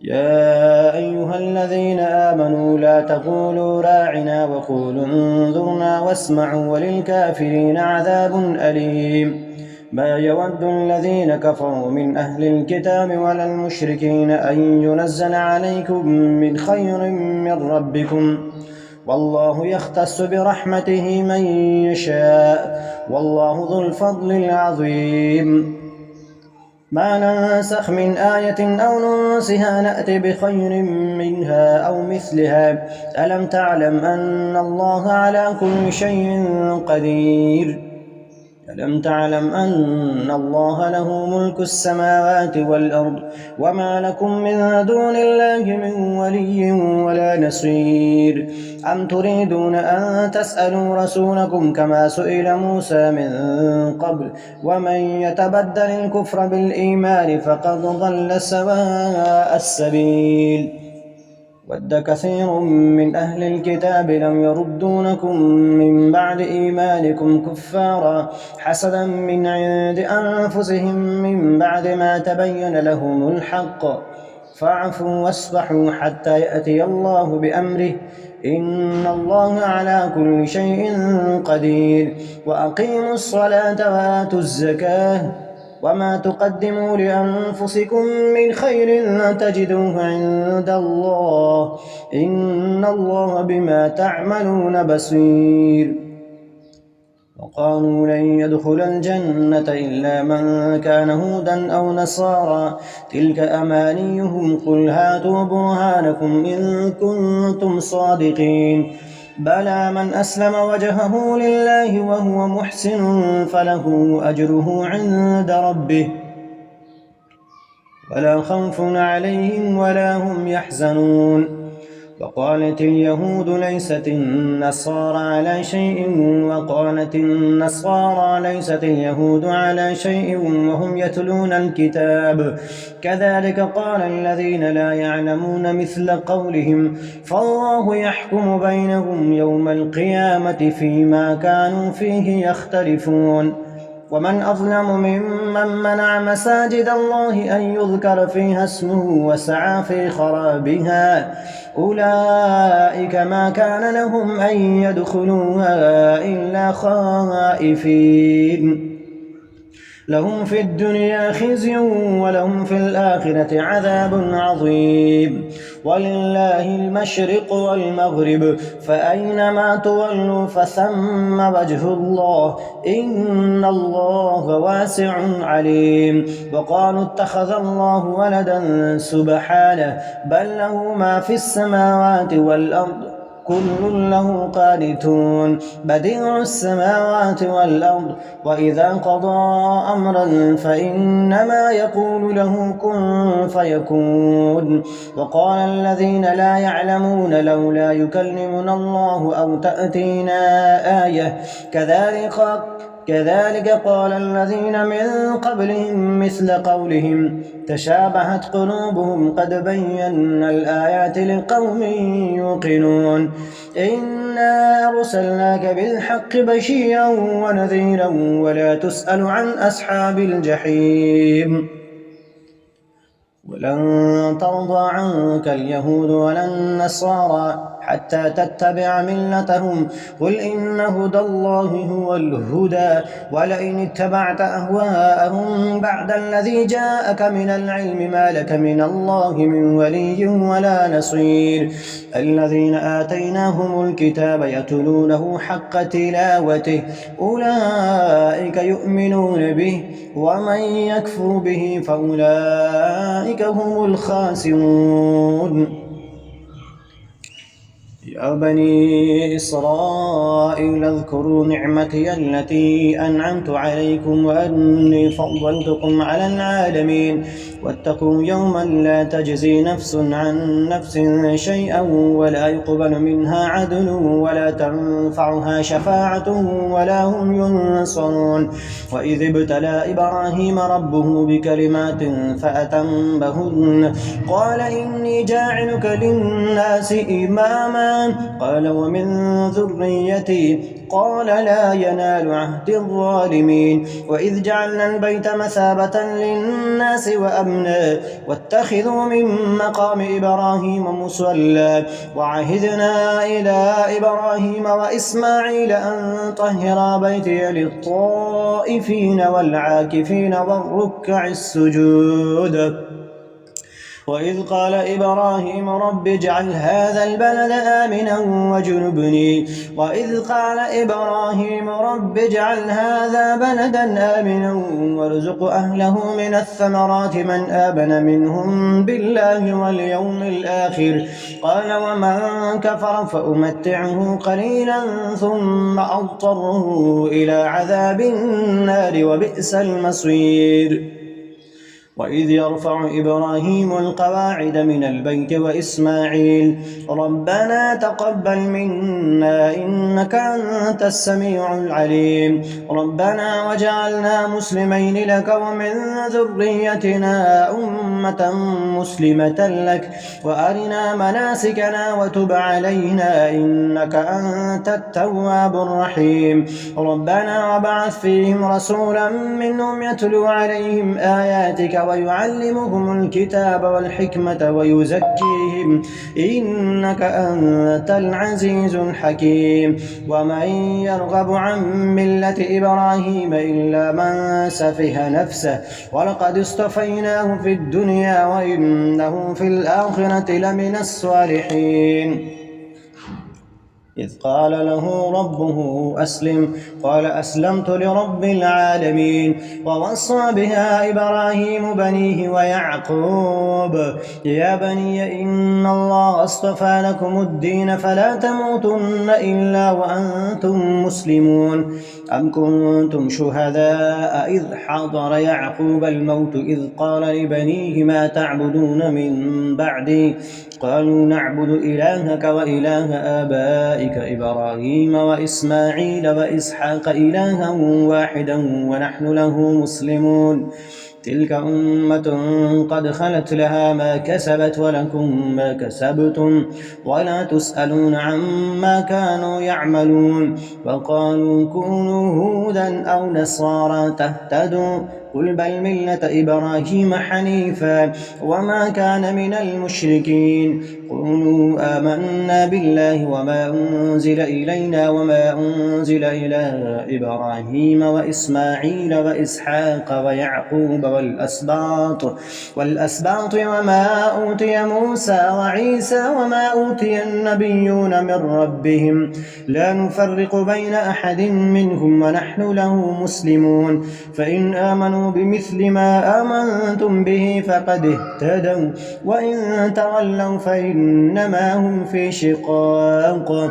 يا أيها الذين آمنوا لا تقولوا راعنا وقولوا انظرنا واسمعوا وللكافرين عذاب أليم. ما يود الذين كفروا من أهل الكتاب ولا المشركين أن ينزل عليكم من خير من ربكم والله يختص برحمته من يشاء والله ذو الفضل العظيم. ما ننسخ من آية أو ننسها نأتي بخير منها أو مثلها ألم تعلم أن الله على كل شيء قدير ألم تعلم أن الله له ملك السماوات والأرض وما لكم من دون الله من ولي ولا نصير أم تريدون أن تسألوا رسولكم كما سئل موسى من قبل ومن يتبدل الكفر بالإيمان فقد ضل سواء السبيل. ود كثير من أهل الكتاب لم يردونكم من بعد إيمانكم كفارا حسدا من عند أنفسهم من بعد ما تبين لهم الحق فاعفوا واصفحوا حتى يأتي الله بأمره إن الله على كل شيء قدير وأقيموا الصلاة وآتوا الزكاة وما تقدموا لأنفسكم من خير تجدوه عند الله إن الله بما تعملون بصير وقالوا لن يدخل الجنة إلا من كان هودا أو نصارى تلك أمانيهم قل هاتوا برهانكم إن كنتم صادقين بلى من أسلم وجهه لله وهو محسن فله أجره عند ربه ولا خوف عليهم ولا هم يحزنون وقالت اليهود ليست النصارى على شيء وقالت النصارى ليست اليهود على شيء وهم يتلون الكتاب كذلك قال الذين لا يعلمون مثل قولهم فالله يحكم بينهم يوم القيامة فيما كانوا فيه يختلفون ومن أظلم ممن منع مساجد الله أن يذكر فيها اسمه وسعى في خرابها أولئك ما كان لهم أن يدخلوها إلا خائفين لهم في الدنيا خزي ولهم في الآخرة عذاب عظيم ولله المشرق والمغرب فأينما تولوا فثم وجه الله إن الله واسع عليم وقالوا اتخذ الله ولدا سبحانه بل له ما في السماوات والأرض كل له قانتون بديع السماوات والأرض وإذا قضى أمرا فإنما يقول له كن فيكون وقال الذين لا يعلمون لولا يكلمنا الله أو تأتينا آية كذلك قال الذين من قبلهم مثل قولهم تشابهت قلوبهم قد بينا الآيات لقوم يوقنون إنا أرسلناك بالحق بشيرا ونذيرا ولا تسأل عن أصحاب الجحيم ولن ترضى عنك اليهود ولا النصارى حتى تتبع ملتهم قل إن هدى الله هو الهدى ولئن اتبعت أهواءهم بعد الذي جاءك من العلم ما لك من الله من ولي ولا نصير الذين آتيناهم الكتاب يتلونه حق تلاوته أولئك يؤمنون به ومن يكفر به فأولئك هم الخاسرون يا بني إسرائيل اذكروا نعمتي التي أنعمت عليكم وأني فضلتكم على العالمين واتقوا يوما لا تجزي نفس عن نفس شيئا ولا يقبل منها عدل ولا تنفعها شفاعة ولا هم ينصرون وإذ ابتلى إبراهيم ربه بكلمات فأتمهن قال إني جاعلك للناس إماما قال ومن ذريتي قال لا ينال عهد الظالمين وإذ جعلنا البيت مثابة للناس وأمنا واتخذوا من مقام إبراهيم مصلى وعهدنا إلى إبراهيم وإسماعيل أن طهرا بيتي للطائفين والعاكفين والركع السجود وإذ قال إبراهيم رب اجعل هذا البلد آمنا وارزق أهله من الثمرات من آمن منهم بالله واليوم الآخر قال ومن كفر فأمتعه قليلا ثم أضطره إلى عذاب النار وبئس المصير وإذ يرفع إبراهيم القواعد من البيت وإسماعيل ربنا تقبل منا إنك أنت السميع العليم ربنا وجعلنا مسلمين لك ومن ذريتنا أمة مسلمة لك وأرنا مناسكنا وتب علينا إنك أنت التواب الرحيم ربنا وابعث فيهم رسولا منهم يتلو عليهم آياتك ويعلمهم الكتاب والحكمة ويزكيهم إنك أنت العزيز الحكيم ومن يرغب عن ملة إبراهيم إلا من سفه نفسه ولقد اصطفيناه في الدنيا وإنه في الآخرة لمن الصالحين إذ قال له ربه أسلم قال أسلمت لرب العالمين ووصى بها إبراهيم بنيه ويعقوب يا بني إن الله اصطفى لكم الدين فلا تموتن إلا وأنتم مسلمون أم كنتم شهداء إذ حضر يعقوب الموت إذ قال لبنيه ما تعبدون من بعدي قالوا نعبد إلهك وإله آبائك إبراهيم وإسماعيل وإسحاق إلها واحدا ونحن له مسلمون تلك أمة قد خلت لها ما كسبت ولكم ما كسبتم ولا تسألون عما كانوا يعملون وقالوا كونوا هودا أو نصارى تهتدوا قل بل ملة إبراهيم حنيفا وما كان من المشركين قولوا آمنا بالله وما أنزل إلينا وما أنزل إلى إبراهيم وإسماعيل وإسحاق ويعقوب والأسباط وما أوتي موسى وعيسى وما أوتي النبيون من ربهم لا نفرق بين أحد منهم ونحن له مسلمون فإن آمنوا بمثل ما آمنتم به فقد اهتدوا وإن تولوا فإنما هم في شقاق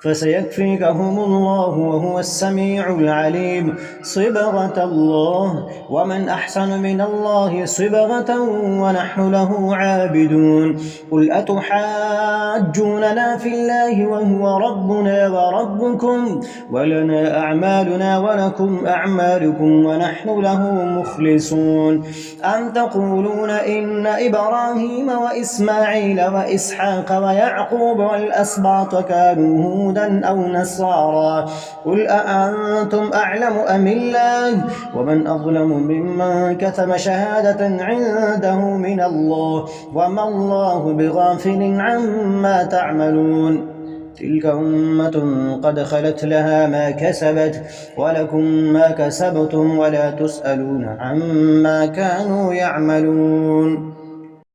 فسيكفيكهم الله وهو السميع العليم صبغة الله ومن أحسن من الله صبغة ونحن له عابدون قل أتحاجوننا في الله وهو ربنا وربكم ولنا أعمالنا ولكم أعمالكم ونحن له مخلصون أم تقولون إن إبراهيم وإسماعيل وإسحاق ويعقوب والأسباط كانوا هودا أو نصارى قل أأنتم أعلم أم الله ومن أظلم ممن كتم شهادة عنده من الله وما الله بغافل عما تعملون تلك أمة قد خلت لها ما كسبت ولكم ما كسبتم ولا تسألون عما كانوا يعملون